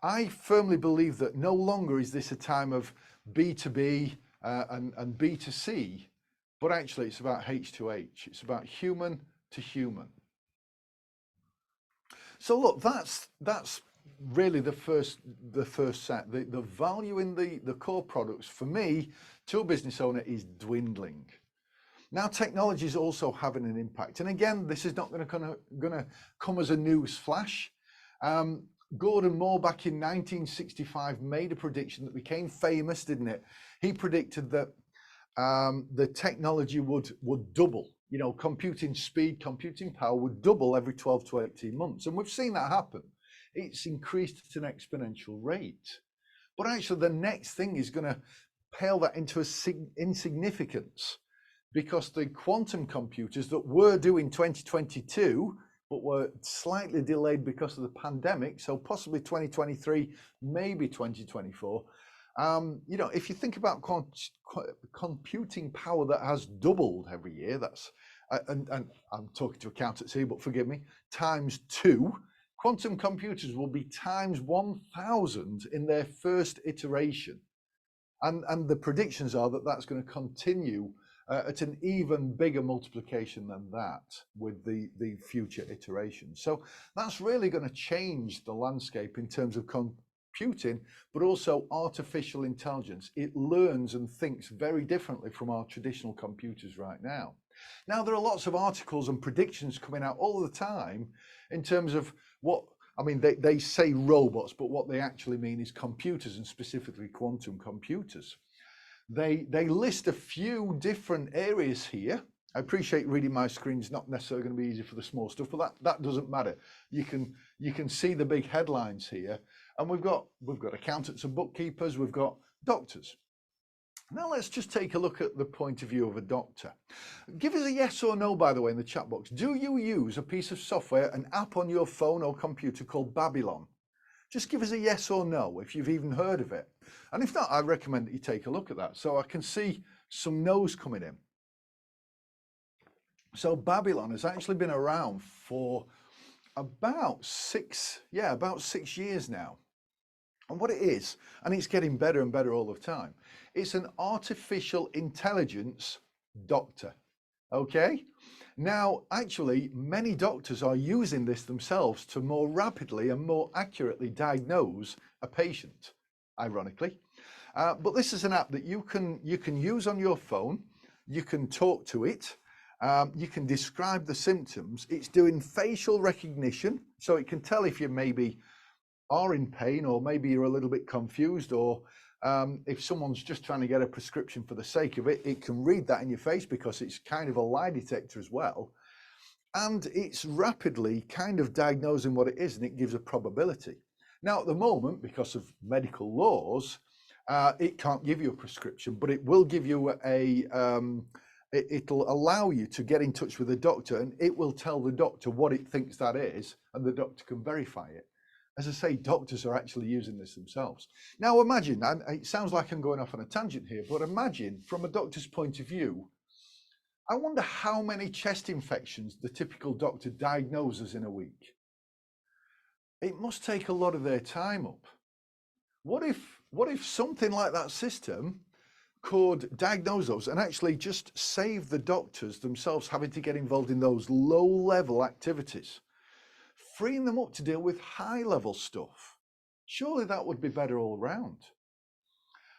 I firmly believe that no longer is this a time of B2B and B2C, but actually it's about H2H. It's about human to human. So look, that's really the first set. The value in the core products for me to a business owner is dwindling. Now technology is also having an impact, and again, this is not going to come as a news flash. Gordon Moore back in 1965 made a prediction that became famous, didn't it? He predicted that the technology would double. Computing speed, computing power would double every 12 to 18 months, and we've seen that happen. It's increased at an exponential rate. But actually, the next thing is going to pale that into insignificance, because the quantum computers that were due in 2022, but were slightly delayed because of the pandemic, so possibly 2023, maybe 2024. If you think about computing power that has doubled every year, that's, and I'm talking to accountants here, but forgive me, times 2, quantum computers will be times 1,000 in their first iteration. And the predictions are that that's going to continue at an even bigger multiplication than that with the future iterations. So that's really going to change the landscape in terms of computing, but also artificial intelligence. It learns and thinks very differently from our traditional computers right now. Now, there are lots of articles and predictions coming out all the time in terms of what, I mean, they say robots, but what they actually mean is computers, and specifically quantum computers. They list a few different areas here. I appreciate reading my screen is not necessarily going to be easy for the small stuff, but that doesn't matter. You can see the big headlines here, and we've got accountants and bookkeepers, we've got doctors. Now let's just take a look at the point of view of a doctor. Give us a yes or no, by the way, in the chat box. Do you use a piece of software, an app on your phone or computer called Babylon? Just give us a yes or no if you've even heard of it. And if not, I recommend that you take a look at that. So I can see some no's coming in. So Babylon has actually been around for about 6 years now. And what it is, and it's getting better and better all the time, it's an artificial intelligence doctor. Okay? Now, actually, many doctors are using this themselves to more rapidly and more accurately diagnose a patient, ironically. But this is an app that you can use on your phone. You can talk to it. You can describe the symptoms. It's doing facial recognition, so it can tell if you maybe are in pain, or maybe you're a little bit confused, or if someone's just trying to get a prescription for the sake of it, it can read that in your face because it's kind of a lie detector as well. And it's rapidly kind of diagnosing what it is, and it gives a probability. Now, at the moment, because of medical laws, it can't give you a prescription, but it will give you it'll allow you to get in touch with the doctor, and it will tell the doctor what it thinks that is, and the doctor can verify it. As I say, doctors are actually using this themselves. Now imagine, and it sounds like I'm going off on a tangent here, but imagine from a doctor's point of view, I wonder how many chest infections the typical doctor diagnoses in a week. It must take a lot of their time up. What if something like that system could diagnose those and actually just save the doctors themselves having to get involved in those low-level activities? freeing them up to deal with high level stuff. Surely that would be better all round.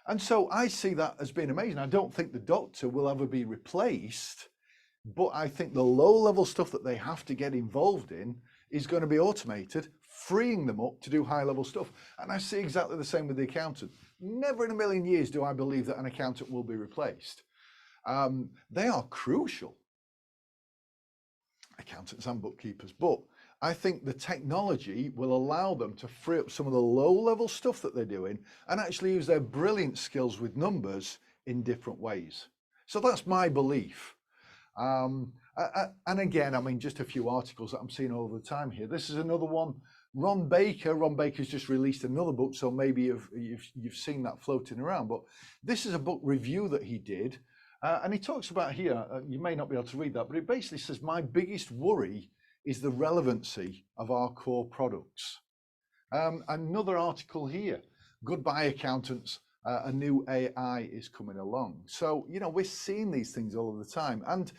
And so I see that as being amazing. I don't think the doctor will ever be replaced, but I think the low level stuff that they have to get involved in is going to be automated, freeing them up to do high level stuff. And I see exactly the same with the accountant. Never in a million years do I believe that an accountant will be replaced. They are crucial, accountants and bookkeepers, but I think the technology will allow them to free up some of the low level stuff that they're doing and actually use their brilliant skills with numbers in different ways. So that's my belief. And again, I mean, just a few articles that I'm seeing all the time here. This is another one. Ron Baker's just released another book, so maybe you've seen that floating around. But this is a book review that he did, and he talks about here. You may not be able to read that, but it basically says my biggest worry is the relevancy of our core products. Another article here. Goodbye, accountants. A new AI is coming along. So, you know, we're seeing these things all of the time. And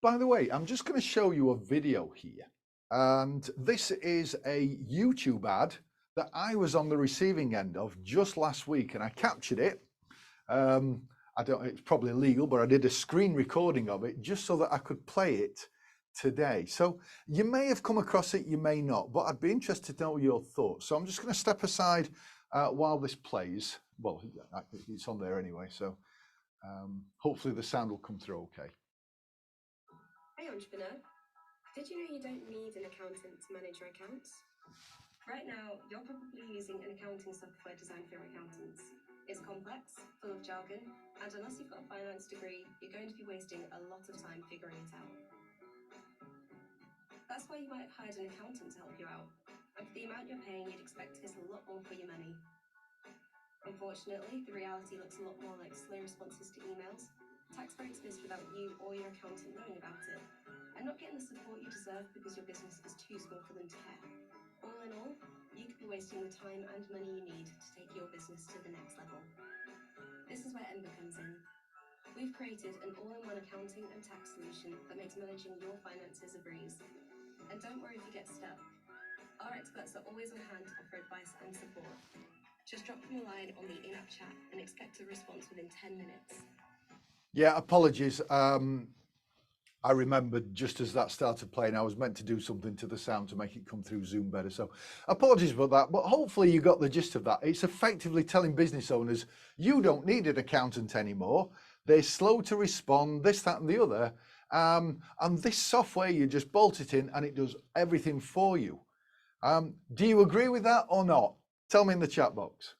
by the way, I'm just going to show you a video here. And this is a YouTube ad that I was on the receiving end of just last week, and I captured it. It's probably illegal, but I did a screen recording of it just so that I could play it today. So you may have come across it, you may not, but I'd be interested to know your thoughts. So I'm just going to step aside while this plays. Well, it's on there anyway, so hopefully the sound will come through okay. Hey entrepreneur, did you know you don't need an accountant to manage your accounts? Right now, you're probably using an accounting software designed for your accountants. It's complex, full of jargon, and unless you've got a finance degree, you're going to be wasting a lot of time figuring it out. That's why you might have hired an accountant to help you out. And for the amount you're paying, you'd expect to get a lot more for your money. Unfortunately, the reality looks a lot more like slow responses to emails, tax breaks missed without you or your accountant knowing about it, and not getting the support you deserve because your business is too small for them to care. All in all, you could be wasting the time and money you need to take your business to the next level. This is where Ember comes in. We've created an all-in-one accounting and tax solution that makes managing your finances a breeze. And don't worry if you get stuck. Our experts are always on hand to offer advice and support. Just drop them a line on the in-app chat and expect a response within 10 minutes. Yeah, apologies. I remembered just as that started playing, I was meant to do something to the sound to make it come through Zoom better. So apologies about that, but hopefully you got the gist of that. It's effectively telling business owners, you don't need an accountant anymore. They're slow to respond, this, that, and the other. And this software, you just bolt it in and it does everything for you. Do you agree with that or not? Tell me in the chat box.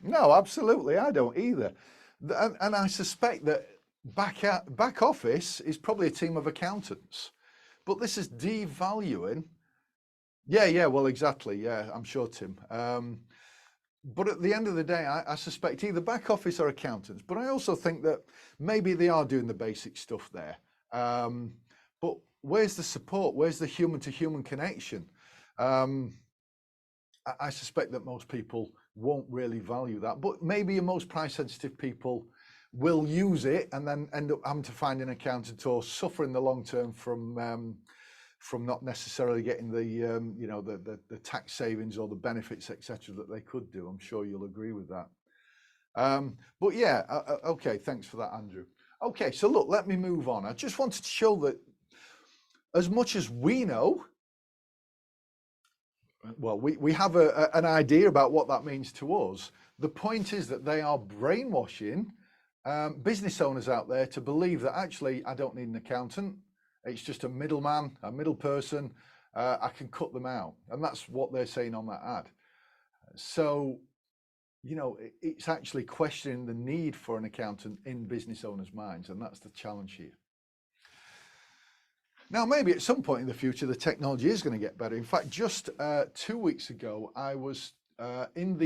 No, absolutely, I don't either. And I suspect that back office is probably a team of accountants, but this is devaluing. Yeah, well, exactly. Yeah, I'm sure, Tim. But at the end of the day, I suspect either back office or accountants, but I also think that maybe they are doing the basic stuff there. But where's the support? Where's the human to human connection? I suspect that most people won't really value that, but maybe your most price sensitive people will use it and then end up having to find an accountant or suffer in the long term from not necessarily getting the the tax savings or the benefits, etc., that they could do. I'm sure you'll agree with that. But yeah, okay, thanks for that, Andrew. Okay, so look, let me move on. I just wanted to show that as much as we know, well, we have an idea about what that means to us. The point is that they are brainwashing business owners out there to believe that actually I don't need an accountant. It's just a middleman, a middle person. I can cut them out. And that's what they're saying on that ad. So, you know, it's actually questioning the need for an accountant in business owners' minds. And that's the challenge here. Now, maybe at some point in the future, the technology is going to get better. In fact, just 2 weeks ago, I was I'm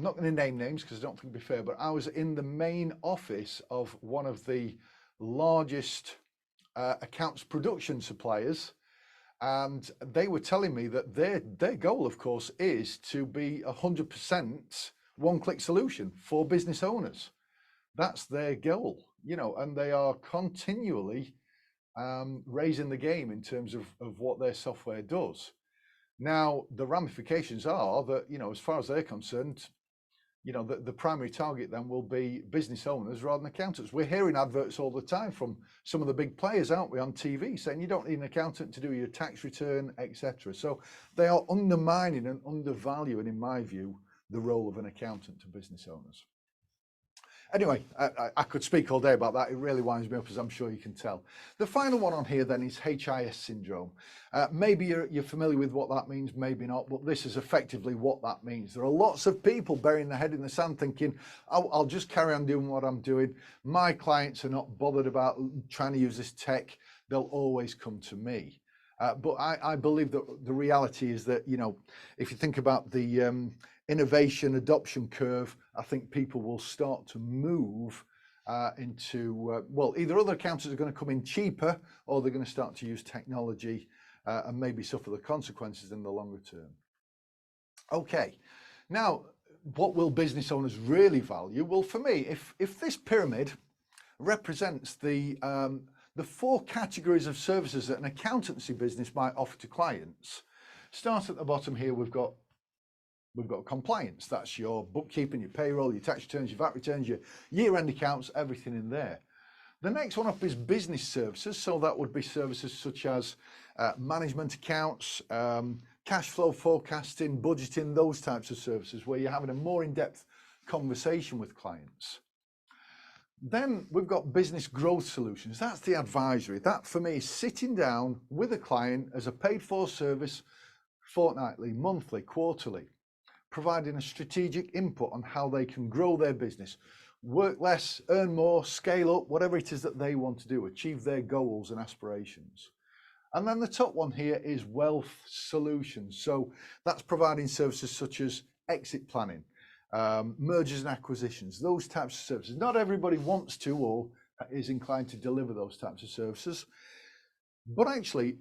not going to name names because I don't think it'd be fair, but I was in the main office of one of the largest accounts production suppliers. And they were telling me that their goal, of course, is to be 100% one-click solution for business owners. That's their goal. you know, and they are continually raising the game in terms of what their software does. Now, the ramifications are that, you know, as far as they're concerned, you know, the primary target then will be business owners rather than accountants. We're hearing adverts all the time from some of the big players, aren't we, on TV, saying you don't need an accountant to do your tax return, etc. So they are undermining and undervaluing, in my view, the role of an accountant to business owners. Anyway, I could speak all day about that. It really winds me up, as I'm sure you can tell. The final one on here then is HIS syndrome. Maybe you're familiar with what that means, maybe not, but this is effectively what that means. There are lots of people burying their head in the sand thinking, I'll just carry on doing what I'm doing. My clients are not bothered about trying to use this tech. They'll always come to me. But I believe that the reality is that, you know, if you think about the innovation adoption curve, I think people will start to move into, well, either other accountants are going to come in cheaper, or they're going to start to use technology and maybe suffer the consequences in the longer term. Okay, now, what will business owners really value? Well, for me, if this pyramid represents the 4 categories of services that an accountancy business might offer to clients, start at the bottom here, we've got compliance. That's your bookkeeping, your payroll, your tax returns, your VAT returns, your year-end accounts, everything in there. The next one up is business services. So that would be services such as management accounts, cash flow forecasting, budgeting, those types of services where you're having a more in-depth conversation with clients. Then we've got business growth solutions. That's the advisory. That for me is sitting down with a client as a paid-for service, fortnightly, monthly, quarterly, providing a strategic input on how they can grow their business, work less, earn more, scale up, whatever it is that they want to do, achieve their goals and aspirations. And then the top one here is wealth solutions. So that's providing services such as exit planning, mergers and acquisitions, those types of services. Not everybody wants to or is inclined to deliver those types of services. But actually,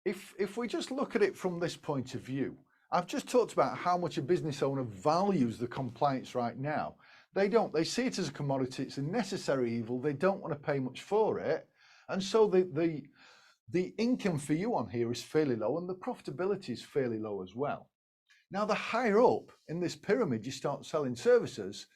if we just look at it from this point of view, I've just talked about how much a business owner values the compliance right now. They don't. They see it as a commodity. It's a necessary evil. They don't want to pay much for it. And so the income for you on here is fairly low, and the profitability is fairly low as well. Now, the higher up in this pyramid you start selling services,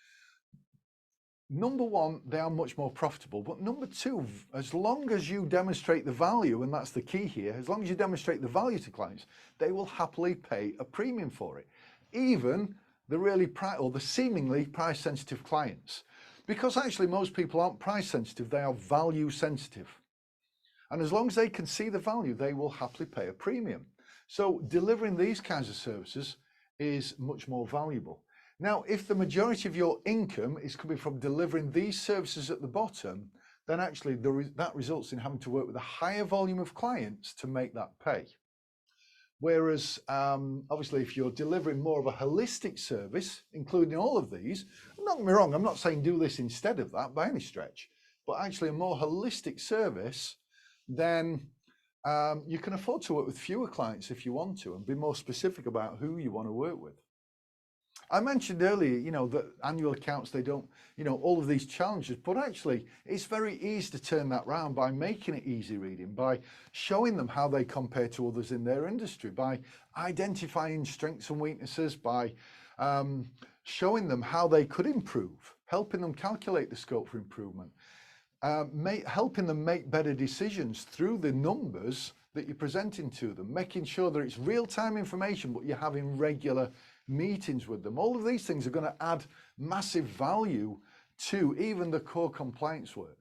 number one, they are much more profitable. But number two, as long as you demonstrate the value, and that's the key here, as long as you demonstrate the value to clients, they will happily pay a premium for it. Even the really or the seemingly price sensitive clients. Because actually most people aren't price sensitive, they are value sensitive. And as long as they can see the value, they will happily pay a premium. So delivering these kinds of services is much more valuable. Now, if the majority of your income is coming from delivering these services at the bottom, then actually that results in having to work with a higher volume of clients to make that pay. Whereas, obviously, if you're delivering more of a holistic service, including all of these, don't get me wrong, I'm not saying do this instead of that by any stretch, but actually a more holistic service, then you can afford to work with fewer clients if you want to and be more specific about who you want to work with. I mentioned earlier, you know, that annual accounts, they don't, you know, all of these challenges, but actually it's very easy to turn that round by making it easy reading, by showing them how they compare to others in their industry, by identifying strengths and weaknesses, by showing them how they could improve, helping them calculate the scope for improvement, helping them make better decisions through the numbers that you're presenting to them, making sure that it's real-time information, but you're having regular meetings with them. All of these things are going to add massive value to even the core compliance work.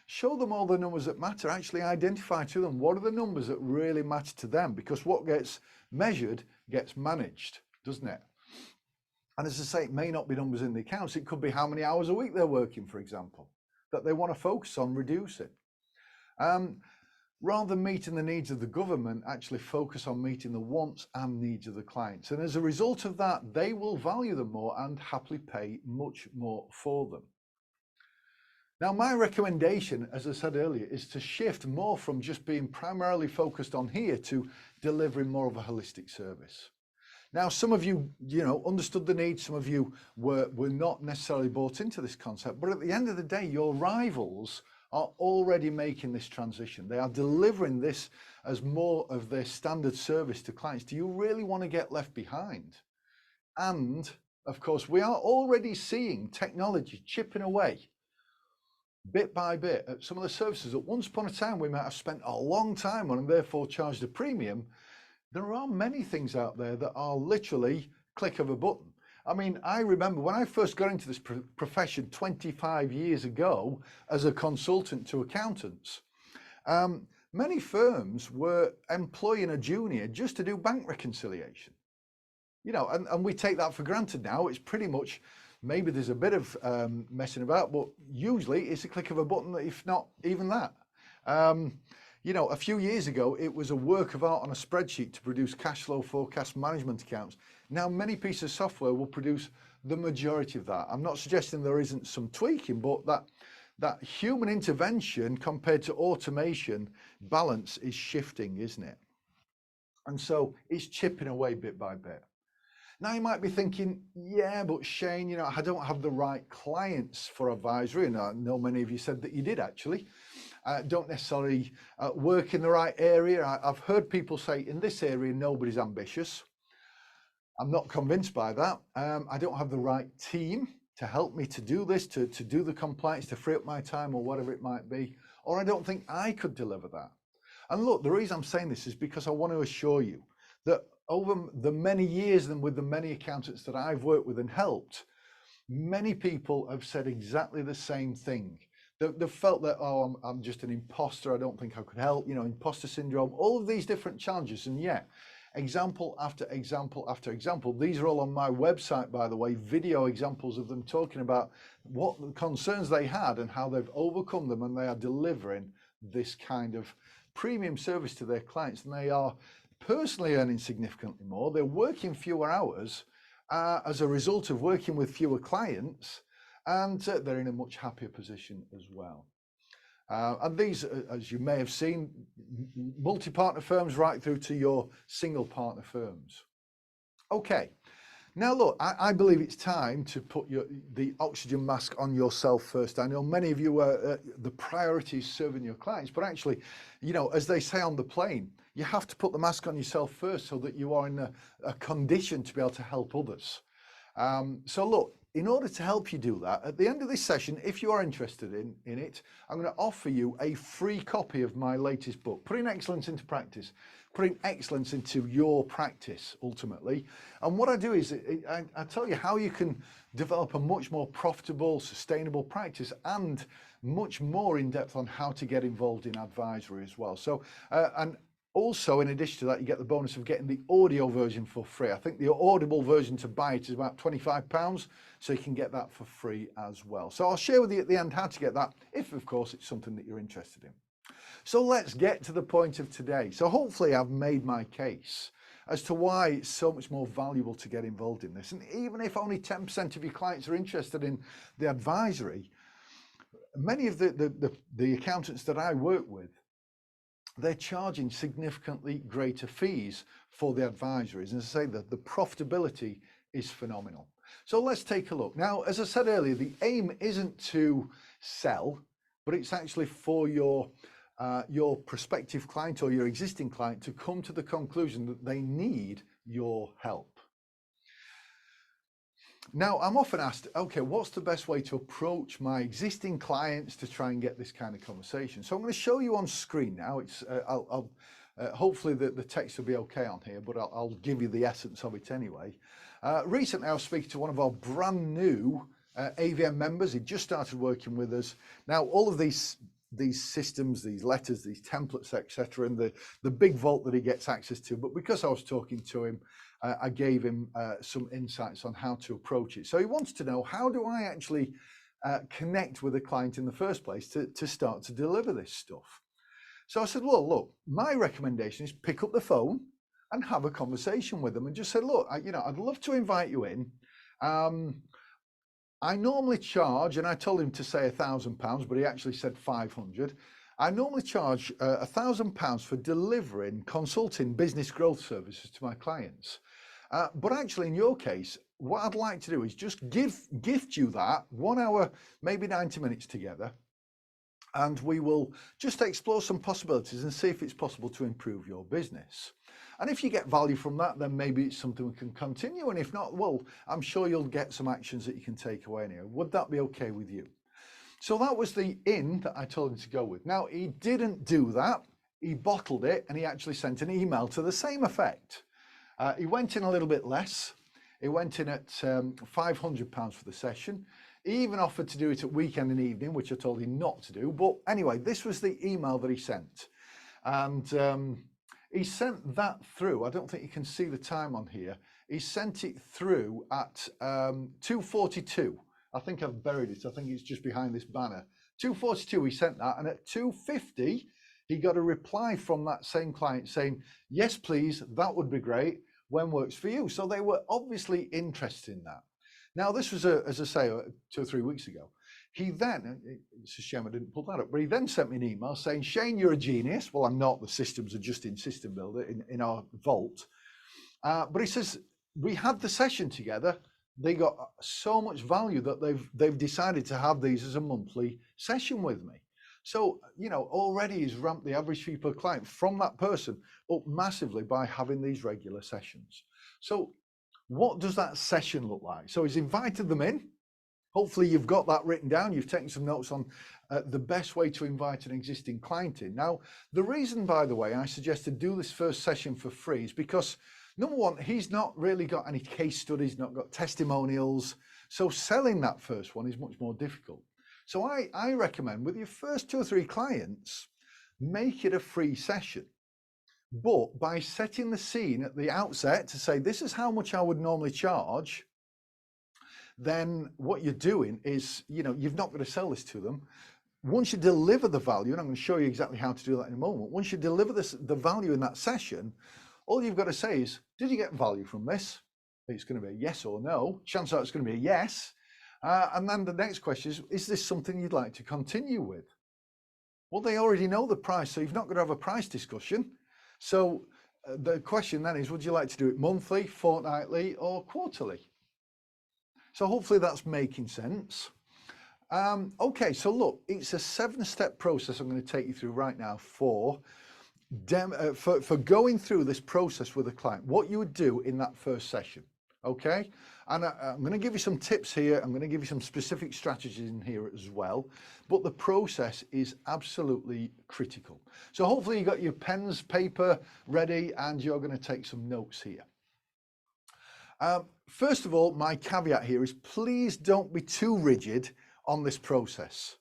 Show them all the numbers that matter. Actually identify to them what are the numbers that really matter to them, because what gets measured gets managed, doesn't it? And as I say, it may not be numbers in the accounts. It could be how many hours a week they're working, for example, that they want to focus on reducing. Rather than meeting the needs of the government, actually focus on meeting the wants and needs of the clients. And as a result of that, they will value them more and happily pay much more for them. Now, my recommendation, as I said earlier, is to shift more from just being primarily focused on here to delivering more of a holistic service. Now, some of you, understood the need. Some of you were not necessarily bought into this concept, but at the end of the day, your rivals are already making this transition. They are delivering this as more of their standard service to clients. Do you really want to get left behind? And of course, we are already seeing technology chipping away bit by bit at some of the services that once upon a time we might have spent a long time on and therefore charged a premium. There are many things out there that are literally click of a button. I mean, I remember when I first got into this profession 25 years ago as a consultant to accountants, many firms were employing a junior just to do bank reconciliation. And we take that for granted now. It's pretty much, maybe there's a bit of messing about, but usually it's a click of a button, if not even that. A few years ago, it was a work of art on a spreadsheet to produce cash flow forecast management accounts. Now, many pieces of software will produce the majority of that. I'm not suggesting there isn't some tweaking, but that human intervention compared to automation balance is shifting, isn't it? And so it's chipping away bit by bit. Now you might be thinking, yeah, but Shane, I don't have the right clients for advisory. And I know many of you said that you did actually. Don't necessarily work in the right area. I've heard people say in this area, nobody's ambitious. I'm not convinced by that. I don't have the right team to help me to do this, to do the compliance, to free up my time or whatever it might be. Or I don't think I could deliver that. And look, the reason I'm saying this is because I want to assure you that over the many years and with the many accountants that I've worked with and helped, many people have said exactly the same thing. They've felt that, oh, I'm just an imposter. I don't think I could help, imposter syndrome, all of these different challenges. And yet, example after example after example, these are all on my website, by the way, video examples of them talking about what concerns they had and how they've overcome them, and they are delivering this kind of premium service to their clients, and they are personally earning significantly more. They're working fewer hours as a result of working with fewer clients, and they're in a much happier position as well. And these, as you may have seen, multi-partner firms right through to your single partner firms. Okay, now look, I believe it's time to put the oxygen mask on yourself first. I know many of you the priority is serving your clients, but actually, as they say on the plane, you have to put the mask on yourself first so that you are in a condition to be able to help others. So look, in order to help you do that, at the end of this session, if you are interested in it, I'm going to offer you a free copy of my latest book, Putting Excellence into Practice, putting excellence into your practice, ultimately. And what I do is I tell you how you can develop a much more profitable, sustainable practice, and much more in depth on how to get involved in advisory as well. So, and also, in addition to that, you get the bonus of getting the audio version for free. I think the audible version to buy it is about £25, so you can get that for free as well. So I'll share with you at the end how to get that, if of course it's something that you're interested in. So let's get to the point of today. So hopefully I've made my case as to why it's so much more valuable to get involved in this. And even if only 10% of your clients are interested in the advisory, many of the accountants that I work with, they're charging significantly greater fees for the advisories. And as I say, that the profitability is phenomenal. So let's take a look. Now, as I said earlier, the aim isn't to sell, but it's actually for your prospective client or your existing client to come to the conclusion that they need your help. Now, I'm often asked, okay, what's the best way to approach my existing clients to try and get this kind of conversation? So I'm going to show you on screen now. It's hopefully the text will be okay on here, but I'll give you the essence of it anyway. Recently, I was speaking to one of our brand new AVN members. He just started working with us. Now, all of these systems, these letters, these templates, etc., and the big vault that he gets access to. But because I was talking to him, I gave him some insights on how to approach it. So he wants to know, how do I actually connect with a client in the first place to start to deliver this stuff? So I said, well, look, my recommendation is pick up the phone and have a conversation with them and just say, look, I'd love to invite you in. I normally charge, and I told him to say £1,000, but he actually said 500. I normally charge £1,000 for delivering consulting business growth services to my clients. But actually, in your case, what I'd like to do is just gift you that 1 hour, maybe 90 minutes together, and we will just explore some possibilities and see if it's possible to improve your business. And if you get value from that, then maybe it's something we can continue. And if not, well, I'm sure you'll get some actions that you can take away anyway. Would that be okay with you? So that was the in that I told him to go with. Now, he didn't do that. He bottled it, and he actually sent an email to the same effect. He went in a little bit less. He went in at £500 for the session. He even offered to do it at weekend and evening, which I told him not to do. But anyway, this was the email that he sent. And he sent that through. I don't think you can see the time on here. He sent it through at 2:42. I think I've buried it. I think it's just behind this banner. 2:42, he sent that. And at 2:50, he got a reply from that same client saying, yes, please, that would be great. When works for you? So they were obviously interested in that. Now, this was, as I say, 2 or 3 weeks ago. He then, it's a shame I didn't pull that up, but he then sent me an email saying, Shane, you're a genius. Well, I'm not. The systems are just in System Builder in our vault. But he says, we had the session together. They got so much value that they've decided to have these as a monthly session with me. So, you know, already he's ramped the average fee per client from that person up massively by having these regular sessions. So what does that session look like? So he's invited them in. Hopefully you've got that written down. You've taken some notes on the best way to invite an existing client in. Now, the reason, by the way, I suggested do this first session for free is because, number one, he's not really got any case studies, not got testimonials. So selling that first one is much more difficult. So I recommend with your first 2 or 3 clients, make it a free session. But by setting the scene at the outset to say, this is how much I would normally charge, then what you're doing is, you know, you've not got to sell this to them. Once you deliver the value, and I'm going to show you exactly how to do that in a moment. Once you deliver the value in that session, all you've got to say is, did you get value from this? It's going to be a yes or no. Chances are it's going to be a yes. And then the next question is this something you'd like to continue with? Well, they already know the price, so you've not got to have a price discussion. So the question then is, would you like to do it monthly, fortnightly, or quarterly? So hopefully that's making sense. Okay, so look, it's a 7-step process I'm going to take you through right now for going through this process with a client, what you would do in that first session. Okay, and I'm going to give you some tips here. I'm going to give you some specific strategies in here as well, but the process is absolutely critical. So hopefully you got your pens, paper ready, and you're going to take some notes here. First of all, my caveat here is please don't be too rigid on this process,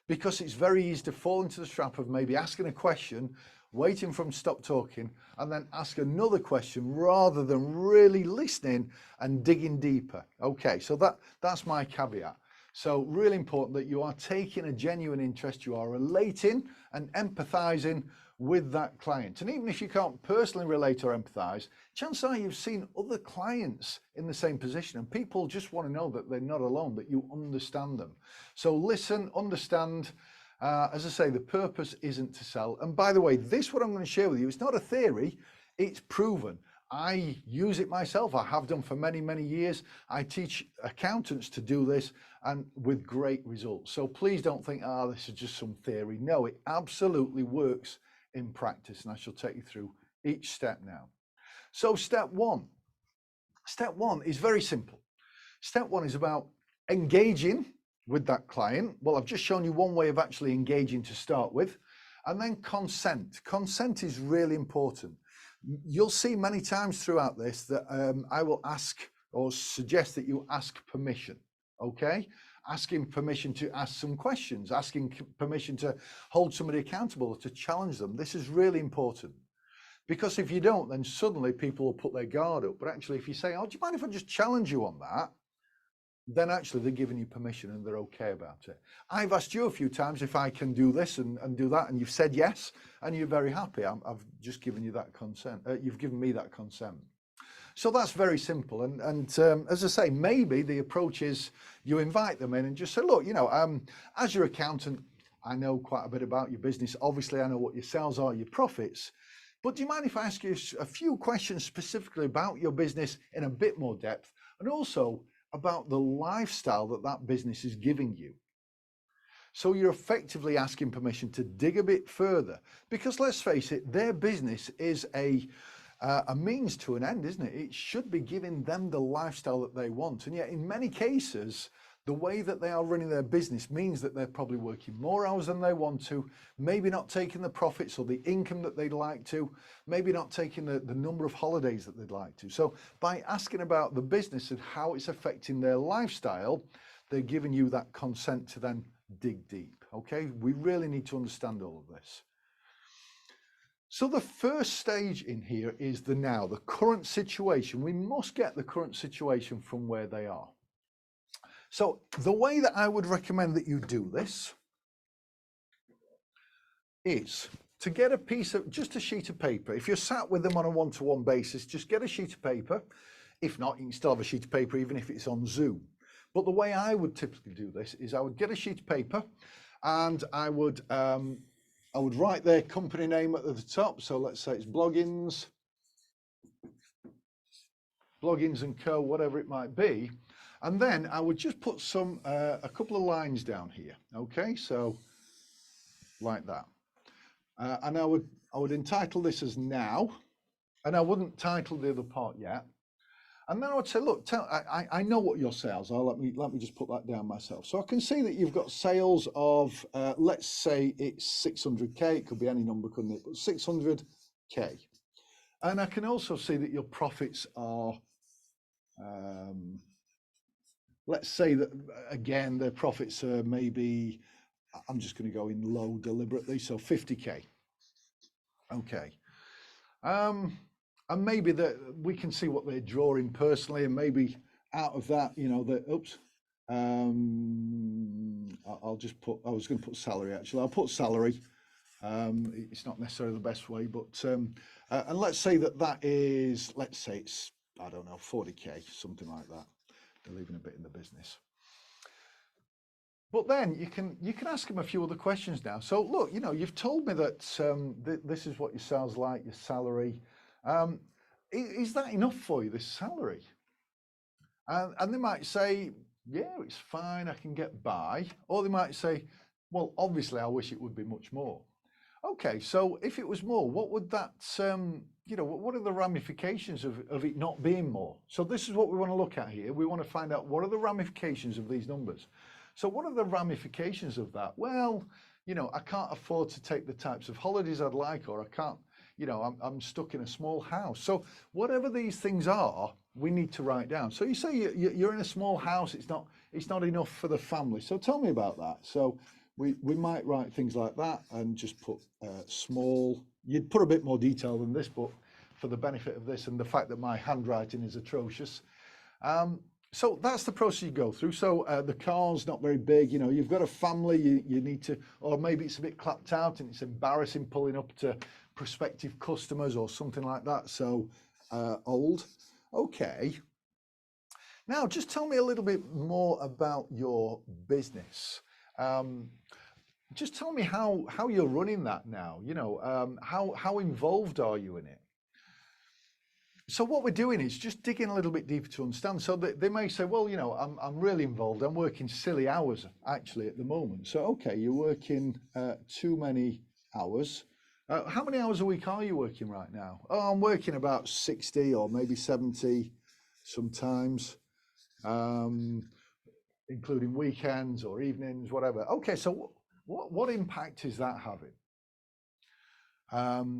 because it's very easy to fall into the trap of maybe asking a question, waiting for them to stop talking, and then ask another question rather than really listening and digging deeper. Okay, so that's my caveat. So really important that you are taking a genuine interest, you are relating and empathizing with that client. And even if you can't personally relate or empathize, chances are you've seen other clients in the same position, and people just want to know that they're not alone, that you understand them. So listen, understand. As I say, the purpose isn't to sell. And by the way, what I'm going to share with you, it's not a theory, it's proven. I use it myself. I have done for many, many years. I teach accountants to do this, and with great results. So please don't think, this is just some theory. No, it absolutely works in practice, and I shall take you through each step now. So step one is very simple. Step one is about engaging with that client. Well, I've just shown you one way of actually engaging to start with, and then consent. Consent is really important. You'll see many times throughout this that I will ask or suggest that you ask permission. Okay, asking permission to ask some questions, asking permission to hold somebody accountable or to challenge them. This is really important, because if you don't, then suddenly people will put their guard up. But actually, if you say, do you mind if I just challenge you on that? Then actually they're giving you permission and they're okay about it. I've asked you a few times if I can do this and do that, and you've said yes, and you're very happy. I've just given you that consent. You've given me that consent. So that's very simple. And as I say, maybe the approach is you invite them in and just say, look, as your accountant, I know quite a bit about your business. Obviously, I know what your sales are, your profits. But do you mind if I ask you a few questions specifically about your business in a bit more depth, and also about the lifestyle that that business is giving you? So you're effectively asking permission to dig a bit further, because let's face it, their business is a means to an end, isn't it? It should be giving them the lifestyle that they want. And yet in many cases, the way that they are running their business means that they're probably working more hours than they want to, maybe not taking the profits or the income that they'd like to, maybe not taking the number of holidays that they'd like to. So by asking about the business and how it's affecting their lifestyle, they're giving you that consent to then dig deep. Okay, we really need to understand all of this. So the first stage in here is the now, the current situation. We must get the current situation from where they are. So the way that I would recommend that you do this is to get a piece of, just a sheet of paper. If you're sat with them on a one-to-one basis, just get a sheet of paper. If not, you can still have a sheet of paper even if it's on Zoom. But the way I would typically do this is I would get a sheet of paper and I would write their company name at the top. So let's say it's Bloggins and Co, whatever it might be. And then I would just put a couple of lines down here. Okay, so like that. And I would entitle this as now, and I wouldn't title the other part yet. And then I would say, look, I know what your sales are. Let me just put that down myself. So I can see that you've got sales of, let's say it's 600K. It could be any number, couldn't it? But 600K. And I can also see that your profits are, let's say that, again, their profits are maybe, I'm just going to go in low deliberately, so 50K. Okay. And maybe that we can see what they're drawing personally, and maybe out of that, you know, I'll just put, I was going to put salary actually. I'll put salary. It's not necessarily the best way, but, and let's say that is, let's say it's, I don't know, 40K, something like that. They're leaving a bit in the business. But then you can ask them a few other questions now. So look, you know, you've told me that this is what your sales like, your salary. Is that enough for you, this salary? And they might say, yeah, it's fine, I can get by. Or they might say, well, obviously, I wish it would be much more. Okay, so if it was more, what would that, you know, what are the ramifications of it not being more? So this is what we want to look at here. We want to find out what are the ramifications of these numbers. So what are the ramifications of that? Well, you know, I can't afford to take the types of holidays I'd like, or I can't, you know, I'm stuck in a small house. So whatever these things are, we need to write down. So you say you're in a small house, it's not enough for the family. So tell me about that. So we might write things like that and just put small. You'd put a bit more detail than this, but for the benefit of this and the fact that my handwriting is atrocious. So that's the process you go through. So the car's not very big, you know, you've got a family, you need to, or maybe it's a bit clapped out and it's embarrassing pulling up to prospective customers or something like that. So old. Okay. Now just tell me a little bit more about your business. Just tell me how you're running that now, you know, how involved are you in it? So what we're doing is just digging a little bit deeper to understand. So they may say, well, you know, I'm really involved. I'm working silly hours actually at the moment. So, okay, you're working too many hours. How many hours a week are you working right now? Oh, I'm working about 60 or maybe 70 sometimes, including weekends or evenings, whatever. Okay, so what impact is that having?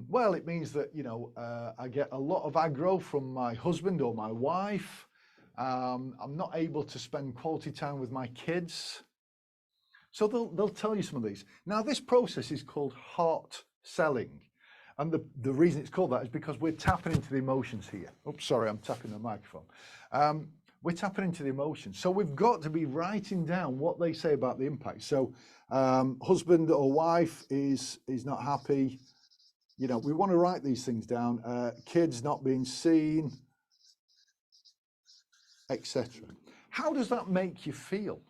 Well, it means that, you know, I get a lot of aggro from my husband or my wife. I'm not able to spend quality time with my kids. So they'll tell you some of these. Now, this process is called heart selling. And the reason it's called that is because we're tapping into the emotions here. Oops, sorry, I'm tapping the microphone. We're tapping into the emotions. So we've got to be writing down what they say about the impact. So husband or wife is not happy. You know, we want to write these things down. Kids not being seen, etc. How does that make you feel?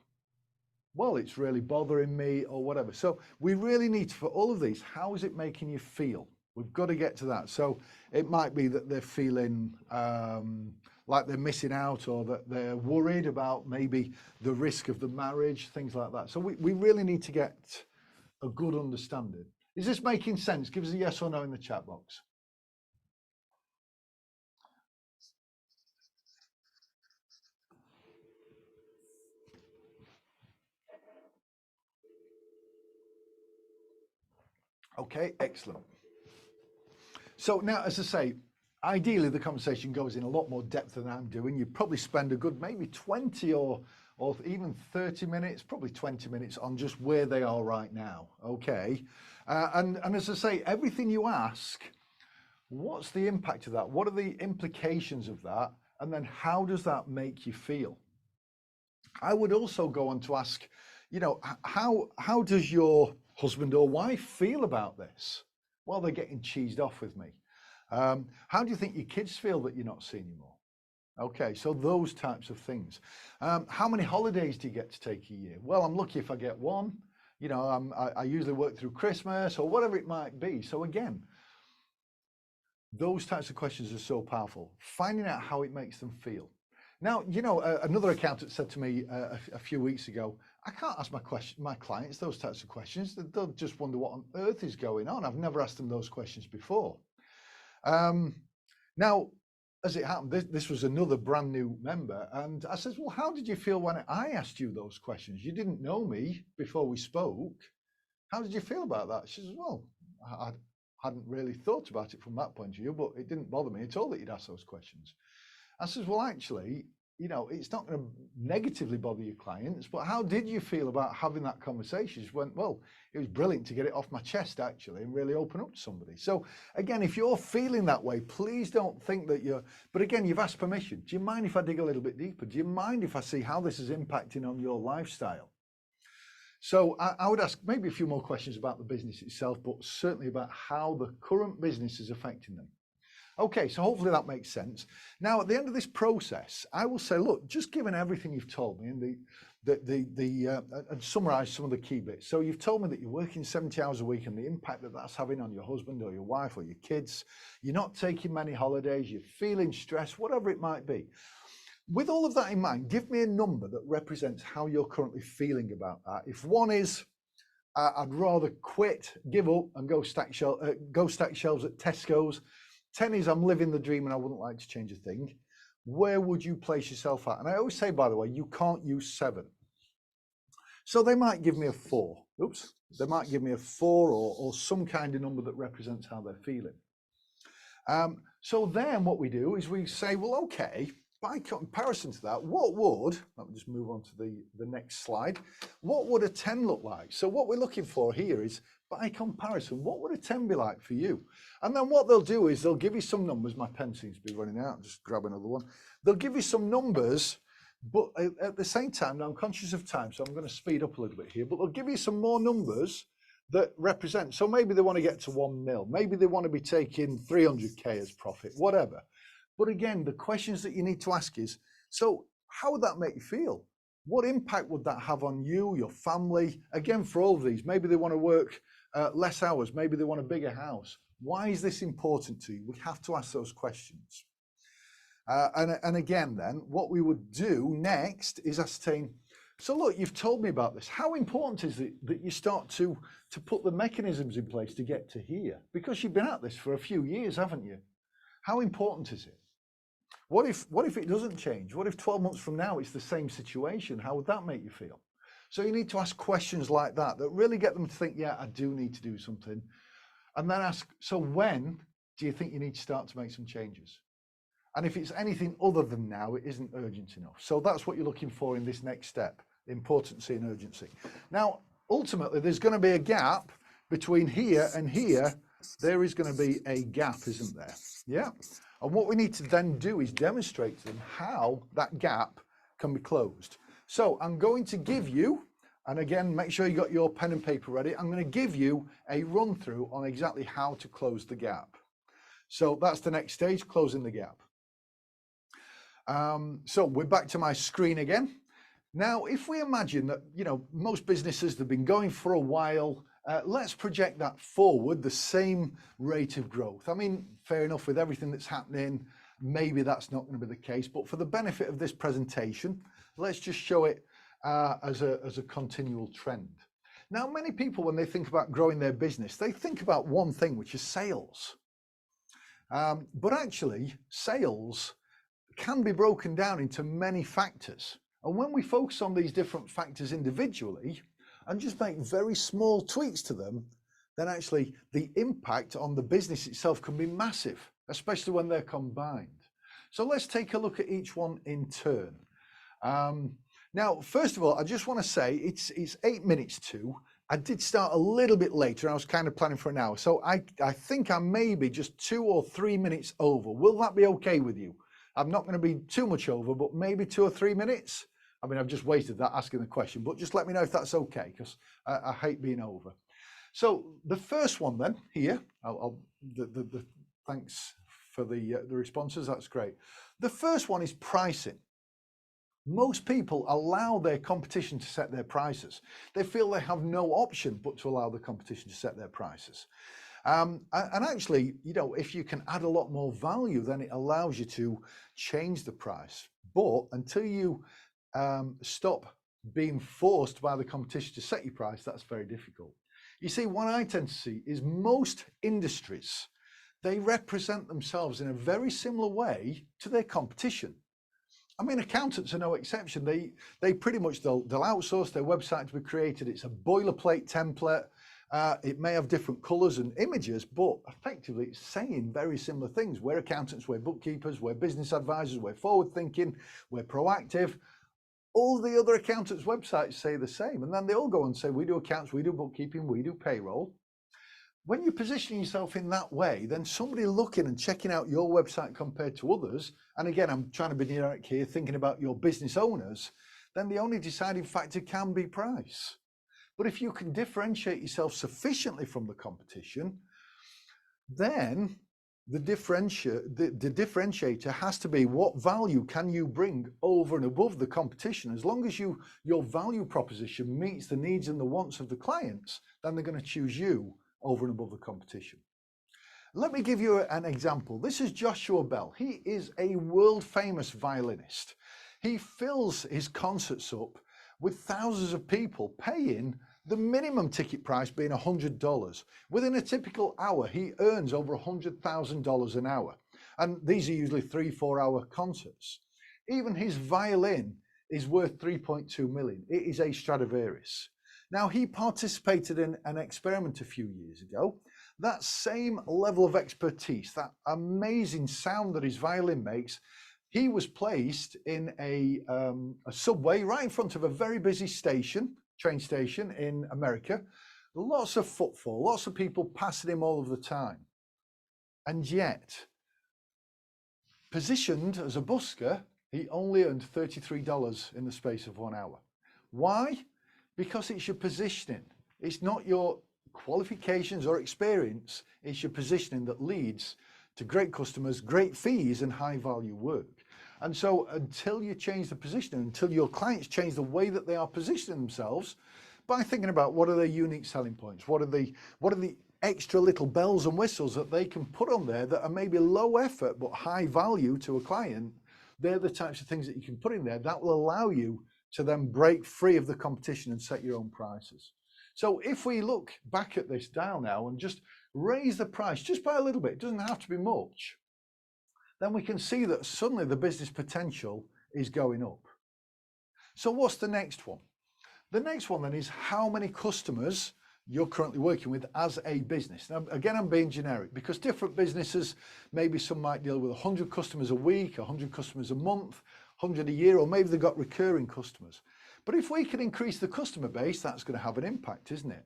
Well, it's really bothering me or whatever. So we really need to, for all of these, how is it making you feel? We've got to get to that. So it might be that they're feeling like they're missing out, or that they're worried about maybe the risk of the marriage, things like that. So we really need to get a good understanding. Is this making sense? Give us a yes or no in the chat box. Okay, excellent. So now, as I say, ideally the conversation goes in a lot more depth than I'm doing. You probably spend a good maybe 20 or even 30 minutes, probably 20 minutes on just where they are right now. Okay. And as I say, everything you ask, what's the impact of that? What are the implications of that? And then how does that make you feel? I would also go on to ask, you know, how does your husband or wife feel about this? Well, they're getting cheesed off with me. How do you think your kids feel that you're not seeing you more? Okay, so those types of things. How many holidays do you get to take a year? Well, I'm lucky if I get one. You know, I usually work through Christmas or whatever it might be. So again, those types of questions are so powerful. Finding out how it makes them feel. Now, you know, another accountant said to me a few weeks ago, I can't ask my clients those types of questions. They'll just wonder what on earth is going on. I've never asked them those questions before. Now, as it happened, this was another brand new member. And I said, well, how did you feel when I asked you those questions? You didn't know me before we spoke. How did you feel about that? She says, well, I hadn't really thought about it from that point of view, but it didn't bother me at all that you'd ask those questions. I says, well, actually, you know, it's not going to negatively bother your clients, but how did you feel about having that conversation? She went, well, it was brilliant to get it off my chest, actually, and really open up to somebody. So again, if you're feeling that way, please don't think that you're, but again, you've asked permission. Do you mind if I dig a little bit deeper? Do you mind if I see how this is impacting on your lifestyle? So I would ask maybe a few more questions about the business itself, but certainly about how the current business is affecting them. Okay, so hopefully that makes sense. Now, at the end of this process, I will say, look, just given everything you've told me and and summarize some of the key bits. So you've told me that you're working 70 hours a week and the impact that that's having on your husband or your wife or your kids. You're not taking many holidays, you're feeling stressed, whatever it might be. With all of that in mind, give me a number that represents how you're currently feeling about that. If one is, I'd rather quit, give up and go stack shelves at Tesco's. 10 is I'm living the dream and I wouldn't like to change a thing. Where would you place yourself at? And I always say, by the way, you can't use 7. So they might give me a 4. Oops. They might give me a 4 or some kind of number that represents how they're feeling. So then what we do is we say, well, okay, by comparison to that, what would, let me just move on to the next slide. What would a 10 look like? So what we're looking for here is, by comparison, what would a 10 be like for you? And then what they'll do is they'll give you some numbers. My pen seems to be running out. I'll just grab another one. They'll give you some numbers, but at the same time, now I'm conscious of time, so I'm going to speed up a little bit here, but they'll give you some more numbers that represent. So maybe they want to get to 1 mil. Maybe they want to be taking 300K as profit, whatever. But again, the questions that you need to ask is, so how would that make you feel? What impact would that have on you, your family? Again, for all of these, maybe they want to work less hours, maybe they want a bigger house. Why is this important to you? We have to ask those questions. And again, then, what we would do next is ascertain, so look, you've told me about this. How important is it that you start to put the mechanisms in place to get to here? Because you've been at this for a few years, haven't you? How important is it? What if it doesn't change? What if 12 months from now it's the same situation? How would that make you feel? So you need to ask questions like that really get them to think, yeah, I do need to do something. And then ask, so when do you think you need to start to make some changes? And if it's anything other than now, it isn't urgent enough. So that's what you're looking for in this next step, importancy and urgency. Now, ultimately, there's going to be a gap between here and here. There is going to be a gap, isn't there? Yeah. And what we need to then do is demonstrate to them how that gap can be closed. So I'm going to give you, and again, make sure you got your pen and paper ready. I'm going to give you a run through on exactly how to close the gap. So that's the next stage, closing the gap. So we're back to my screen again. Now, if we imagine that, you know, most businesses have been going for a while, Let's project that forward, the same rate of growth. I mean, fair enough, with everything that's happening, maybe that's not going to be the case, but for the benefit of this presentation, let's just show it as a continual trend. Now, many people, when they think about growing their business, they think about one thing, which is sales. But actually, sales can be broken down into many factors. And when we focus on these different factors individually and just make very small tweaks to them, then actually the impact on the business itself can be massive, especially when they're combined. So let's take a look at each one in turn. Now, first of all, I just want to say it's 8 minutes to. I did start a little bit later. I was kind of planning for an hour. So I think I may be just 2 or 3 minutes over. Will that be okay with you? I'm not going to be too much over, but maybe 2 or 3 minutes. I mean, I've just wasted that asking the question, but just let me know if that's okay, because I hate being over. So the first one then here, thanks for the responses. That's great. The first one is pricing. Most people allow their competition to set their prices. They feel they have no option but to allow the competition to set their prices. And actually, you know, if you can add a lot more value, then it allows you to change the price. But until you stop being forced by the competition to set your price, that's very difficult. You see, what I tend to see is most industries, they represent themselves in a very similar way to their competition. I mean, accountants are no exception. They pretty much, they'll outsource their website to be created. It's a boilerplate template. It may have different colors and images, but effectively it's saying very similar things. We're accountants, we're bookkeepers, we're business advisors, we're forward thinking, we're proactive. All the other accountants' websites say the same. And then they all go and say, we do accounts, we do bookkeeping, we do payroll. When you're positioning yourself in that way, then somebody looking and checking out your website compared to others, and again, I'm trying to be generic here, thinking about your business owners, then the only deciding factor can be price. But if you can differentiate yourself sufficiently from the competition, then the differentiator has to be what value can you bring over and above the competition. As long as your value proposition meets the needs and the wants of the clients, then they're going to choose you over and above the competition. Let me give you an example. This is Joshua Bell. He is a world famous violinist. He fills his concerts up with thousands of people paying the minimum ticket price being $100. Within a typical hour, he earns over $100,000 an hour. And these are usually 3-4 hour concerts. Even his violin is worth 3.2 million. It is a Stradivarius. Now, he participated in an experiment a few years ago. That same level of expertise, that amazing sound that his violin makes, he was placed in a subway right in front of a very busy train station in America. Lots of footfall, lots of people passing him all of the time. And yet, positioned as a busker, he only earned $33 in the space of 1 hour. Why? Because it's your positioning. It's not your qualifications or experience. It's your positioning that leads to great customers, great fees, and high value work. And so until you change the positioning, until your clients change the way that they are positioning themselves by thinking about what are their unique selling points, what are the extra little bells and whistles that they can put on there that are maybe low effort but high value to a client, they're the types of things that you can put in there that will allow you to then break free of the competition and set your own prices. So if we look back at this dial now and just raise the price just by a little bit, it doesn't have to be much, then we can see that suddenly the business potential is going up. So what's the next one? The next one then is how many customers you're currently working with as a business. Now, again, I'm being generic because different businesses, maybe some might deal with 100 customers a week, 100 customers a month, 100 a year, or maybe they've got recurring customers. But if we can increase the customer base, that's going to have an impact, isn't it?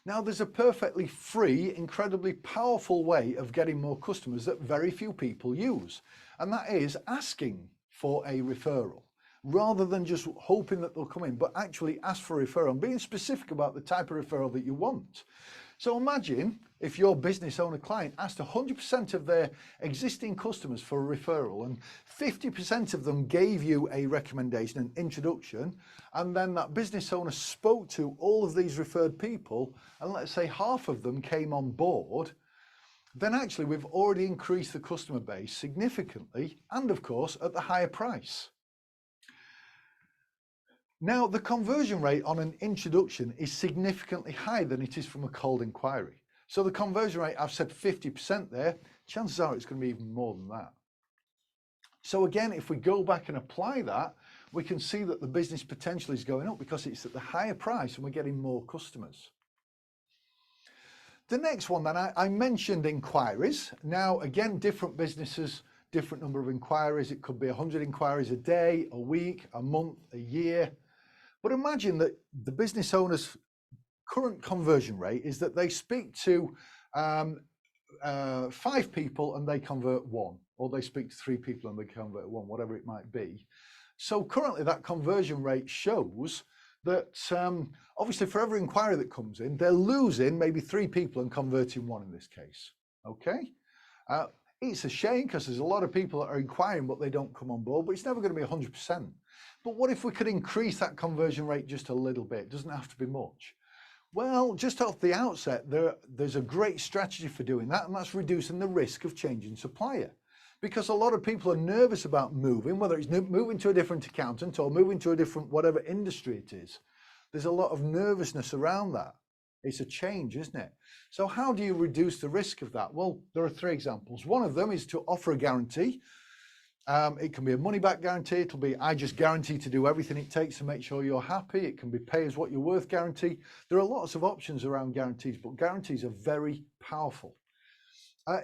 Now, there's a perfectly free, incredibly powerful way of getting more customers that very few people use. And that is asking for a referral, rather than just hoping that they'll come in, but actually ask for a referral and being specific about the type of referral that you want. So imagine if your business owner client asked 100% of their existing customers for a referral, and 50% of them gave you a recommendation, an introduction, and then that business owner spoke to all of these referred people, and let's say half of them came on board, then actually we've already increased the customer base significantly, and of course at the higher price. Now, the conversion rate on an introduction is significantly higher than it is from a cold inquiry. So the conversion rate, I've said 50% there, chances are it's going to be even more than that. So again, if we go back and apply that, we can see that the business potential is going up because it's at the higher price and we're getting more customers. The next one then, I mentioned inquiries. Now, again, different businesses, different number of inquiries. It could be 100 inquiries a day, a week, a month, a year. But imagine that the business owner's current conversion rate is that they speak to 5 people and they convert 1, or they speak to 3 people and they convert 1, whatever it might be. So currently that conversion rate shows that obviously for every inquiry that comes in, they're losing maybe 3 people and converting 1 in this case. Okay, it's a shame because there's a lot of people that are inquiring but they don't come on board, but it's never going to be 100%. But what if we could increase that conversion rate just a little bit? It doesn't have to be much. Well, just off the outset, there's a great strategy for doing that, and that's reducing the risk of changing supplier. Because a lot of people are nervous about moving, whether it's moving to a different accountant or moving to a different whatever industry it is. There's a lot of nervousness around that. It's a change, isn't it? So how do you reduce the risk of that? Well, there are 3 examples. One of them is to offer a guarantee. It can be a money back guarantee. It'll be, I just guarantee to do everything it takes to make sure you're happy. It can be pay as what you're worth guarantee. There are lots of options around guarantees, but guarantees are very powerful.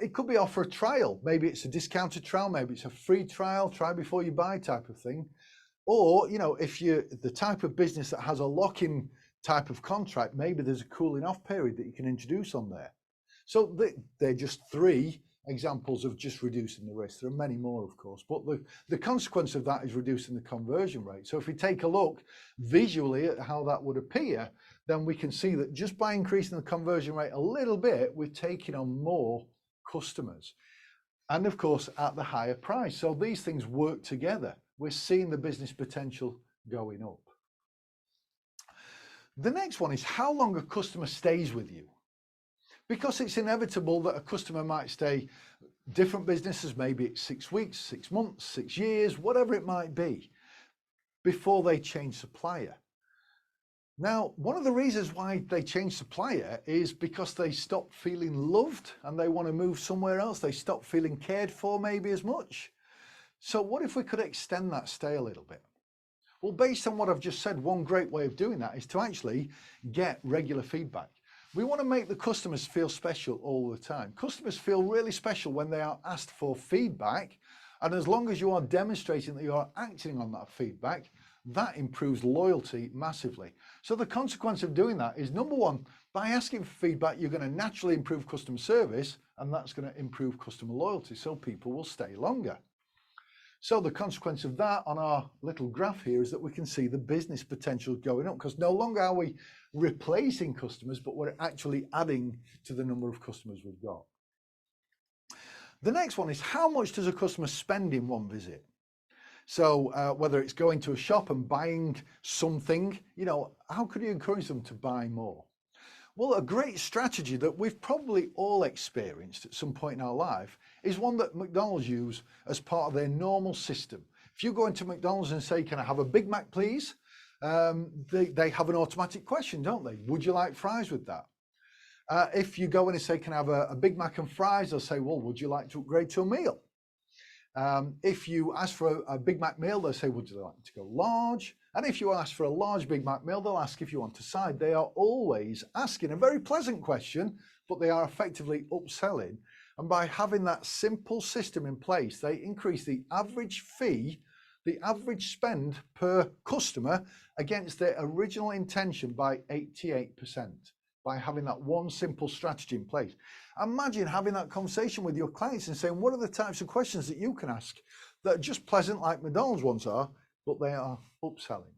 It could be offer a trial. Maybe it's a discounted trial, maybe it's a free trial, try before you buy type of thing. Or, you know, if you're the type of business that has a lock-in type of contract, maybe there's a cooling off period that you can introduce on there. So they're just 3 examples of just reducing the risk. There are many more, of course, but the consequence of that is reducing the conversion rate. So if we take a look visually at how that would appear, then we can see that just by increasing the conversion rate a little bit, we're taking on more customers, and of course at the higher price. So these things work together. We're seeing the business potential going up. The next one is how long a customer stays with you, because it's inevitable that a customer might stay, different businesses, maybe it's 6 weeks, 6 months, 6 years, whatever it might be, before they change supplier. Now, one of the reasons why they change supplier is because they stop feeling loved and they want to move somewhere else. They stop feeling cared for maybe as much. So what if we could extend that stay a little bit? Well, based on what I've just said, one great way of doing that is to actually get regular feedback. We want to make the customers feel special all the time. Customers feel really special when they are asked for feedback. And as long as you are demonstrating that you are acting on that feedback, that improves loyalty massively. So the consequence of doing that is, number one, by asking for feedback, you're going to naturally improve customer service, and that's going to improve customer loyalty, so people will stay longer. So the consequence of that on our little graph here is that we can see the business potential going up, because no longer are we replacing customers, but we're actually adding to the number of customers we've got. The next one is, how much does a customer spend in one visit? So whether it's going to a shop and buying something, you know, how could you encourage them to buy more? Well, a great strategy that we've probably all experienced at some point in our life is one that McDonald's use as part of their normal system. If you go into McDonald's and say, can I have a Big Mac, please? They have an automatic question, don't they? Would you like fries with that? If you go in and say, can I have a Big Mac and fries? They'll say, well, would you like to upgrade to a meal? If you ask for a Big Mac meal, they'll say, would you like to go large? And if you ask for a large Big Mac meal, they'll ask if you want a side. They are always asking a very pleasant question, but they are effectively upselling. And by having that simple system in place, they increase the average fee, the average spend per customer against their original intention by 88%. By having that one simple strategy in place. Imagine having that conversation with your clients and saying, what are the types of questions that you can ask that are just pleasant like McDonald's ones are, but they are upselling.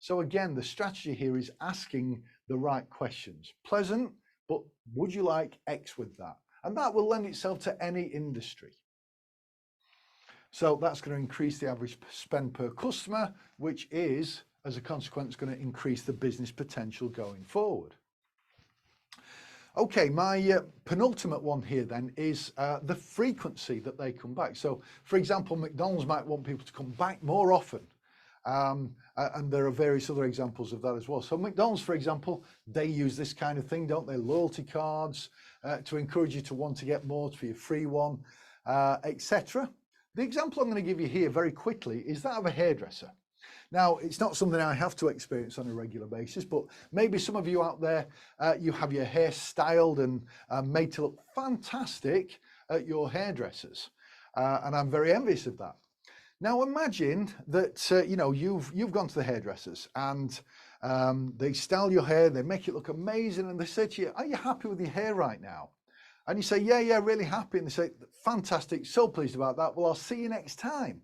So again, the strategy here is asking the right questions. Pleasant, but would you like X with that? And that will lend itself to any industry. So that's going to increase the average spend per customer, which is, as a consequence, going to increase the business potential going forward. Okay, my penultimate one here then is the frequency that they come back. So, for example, McDonald's might want people to come back more often. And there are various other examples of that as well. So McDonald's, for example, they use this kind of thing, don't they? Loyalty cards to encourage you to want to get more for your free one, etc. The example I'm going to give you here very quickly is that of a hairdresser. Now, it's not something I have to experience on a regular basis, but maybe some of you out there, you have your hair styled and made to look fantastic at your hairdressers. And I'm very envious of that. Now, imagine that, you've gone to the hairdressers and they style your hair, they make it look amazing, and they say to you, are you happy with your hair right now? And you say, yeah, really happy. And they say, fantastic, so pleased about that. Well, I'll see you next time.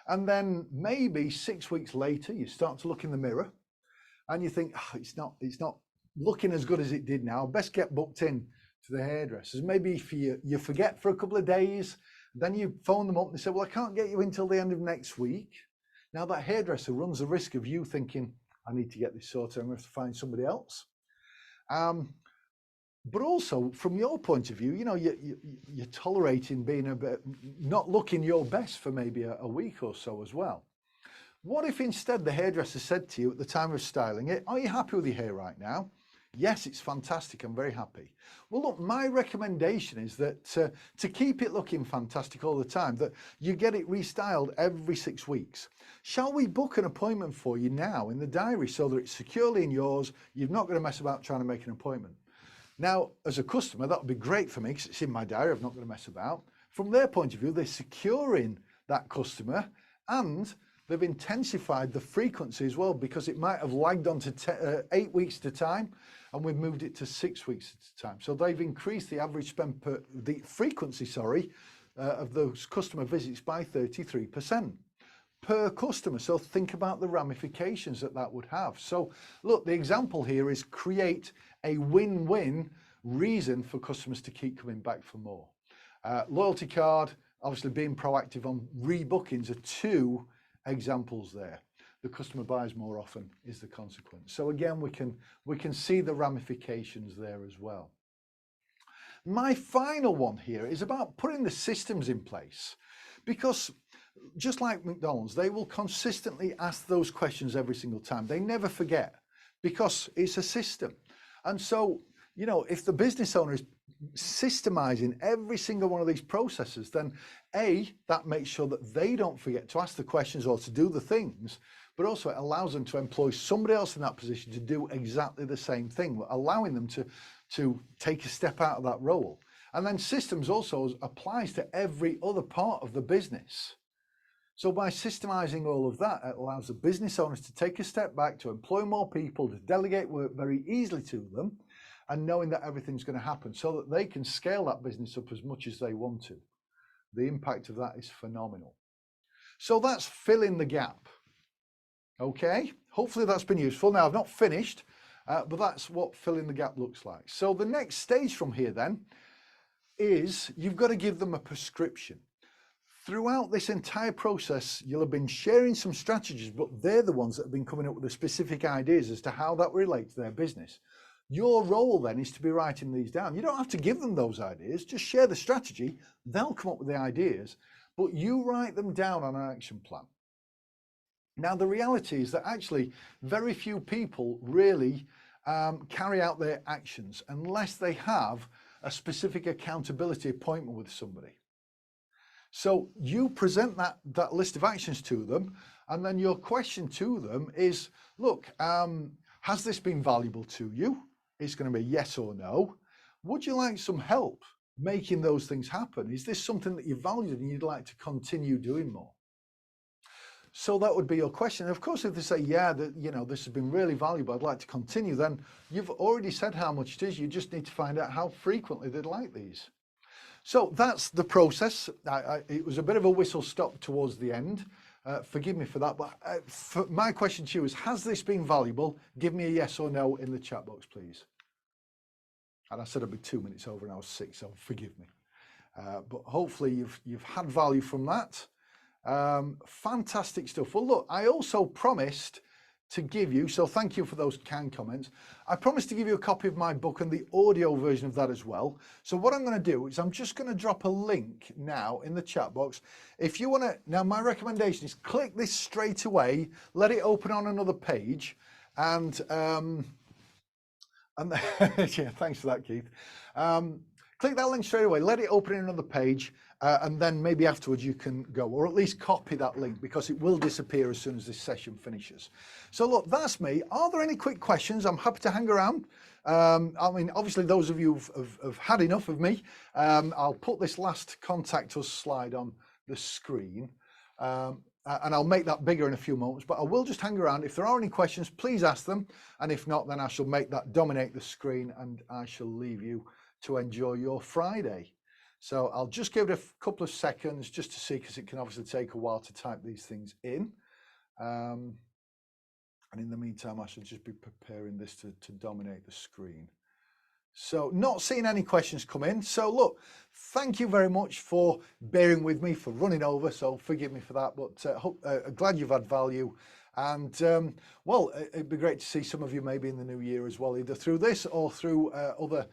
And then maybe 6 weeks later, you start to look in the mirror and you think, it's not looking as good as it did now. Best get booked in to the hairdressers. Maybe if you forget for a couple of days, then you phone them up and they say, well, I can't get you until the end of next week. Now that hairdresser runs the risk of you thinking, I need to get this sorted, I'm going to have to find somebody else. But also from your point of view, you're tolerating being a bit, not looking your best for maybe a week or so as well. What if instead the hairdresser said to you at the time of styling it, are you happy with your hair right now? Yes, it's fantastic, I'm very happy. Well, look, my recommendation is that to keep it looking fantastic all the time, that you get it restyled every 6 weeks. Shall we book an appointment for you now in the diary so that it's securely in yours, you're not going to mess about trying to make an appointment? Now, as a customer, that would be great for me because it's in my diary, I'm not going to mess about. From their point of view, they're securing that customer and they've intensified the frequency as well, because it might have lagged on to 8 weeks at a time and we've moved it to 6 weeks at a time. So they've increased the average spend per, the frequency, of those customer visits by 33% per customer. So think about the ramifications that would have. So look, the example here is create a win-win reason for customers to keep coming back for more. Loyalty card, obviously being proactive on rebookings are two examples there. The customer buys more often is the consequence. So again, we can see the ramifications there as well. My final one here is about putting the systems in place, because just like McDonald's, they will consistently ask those questions every single time. They never forget because it's a system. And so, if the business owner is systemizing every single one of these processes, then that makes sure that they don't forget to ask the questions or to do the things, but also it allows them to employ somebody else in that position to do exactly the same thing, allowing them to take a step out of that role. And then systems also applies to every other part of the business. So by systemizing all of that, it allows the business owners to take a step back, to employ more people, to delegate work very easily to them, and knowing that everything's going to happen so that they can scale that business up as much as they want to. The impact of that is phenomenal. So that's filling the gap. Okay, hopefully that's been useful. Now I've not finished, but that's what filling the gap looks like. So the next stage from here then is you've got to give them a prescription. Throughout this entire process, you'll have been sharing some strategies, but they're the ones that have been coming up with the specific ideas as to how that relates to their business. Your role then is to be writing these down. You don't have to give them those ideas, just share the strategy. They'll come up with the ideas, but you write them down on an action plan. Now, the reality is that actually very few people really carry out their actions unless they have a specific accountability appointment with somebody. So you present that list of actions to them, and then your question to them is, look, has this been valuable to you? It's going to be yes or no. Would you like some help making those things happen? Is this something that you valued and you'd like to continue doing more? So that would be your question. Of course, if they say, yeah, this has been really valuable, I'd like to continue, then you've already said how much it is. You just need to find out how frequently they'd like these. So that's the process. It was a bit of a whistle stop towards the end. Forgive me for that. But my question to you is, has this been valuable? Give me a yes or no in the chat box, please. And I said I'd be 2 minutes over and I was 6, so forgive me. But hopefully you've had value from that. Fantastic stuff. Well, look, I also promised to give you, so thank you for those kind comments. I promised to give you a copy of my book and the audio version of that as well. So what I'm going to do is I'm just going to drop a link now in the chat box. If you want to, now my recommendation is click this straight away, let it open on another page, and yeah, thanks for that, Keith. Click that link straight away, let it open in another page, and then maybe afterwards you can go, or at least copy that link, because it will disappear as soon as this session finishes. So look, that's me. Are there any quick questions? I'm happy to hang around. I mean, obviously those of you who've had enough of me, I'll put this last contact us slide on the screen. And I'll make that bigger in a few moments, but I will just hang around. If there are any questions, please ask them. And if not, then I shall make that dominate the screen and I shall leave you to enjoy your Friday. So I'll just give it a couple of seconds just to see, because it can obviously take a while to type these things in. And in the meantime, I should just be preparing this to dominate the screen. So not seeing any questions come in. So look, thank you very much for bearing with me, for running over. So forgive me for that, but glad you've had value. And well, it'd be great to see some of you maybe in the new year as well, either through this or through other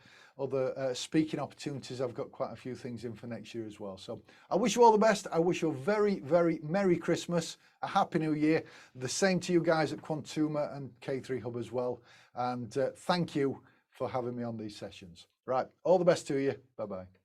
speaking opportunities. I've got quite a few things in for next year as well. So I wish you all the best. I wish you a very, very Merry Christmas, a Happy New Year. The same to you guys at Quantuma and K3 Hub as well. And thank you for having me on these sessions. Right, all the best to you. Bye-bye.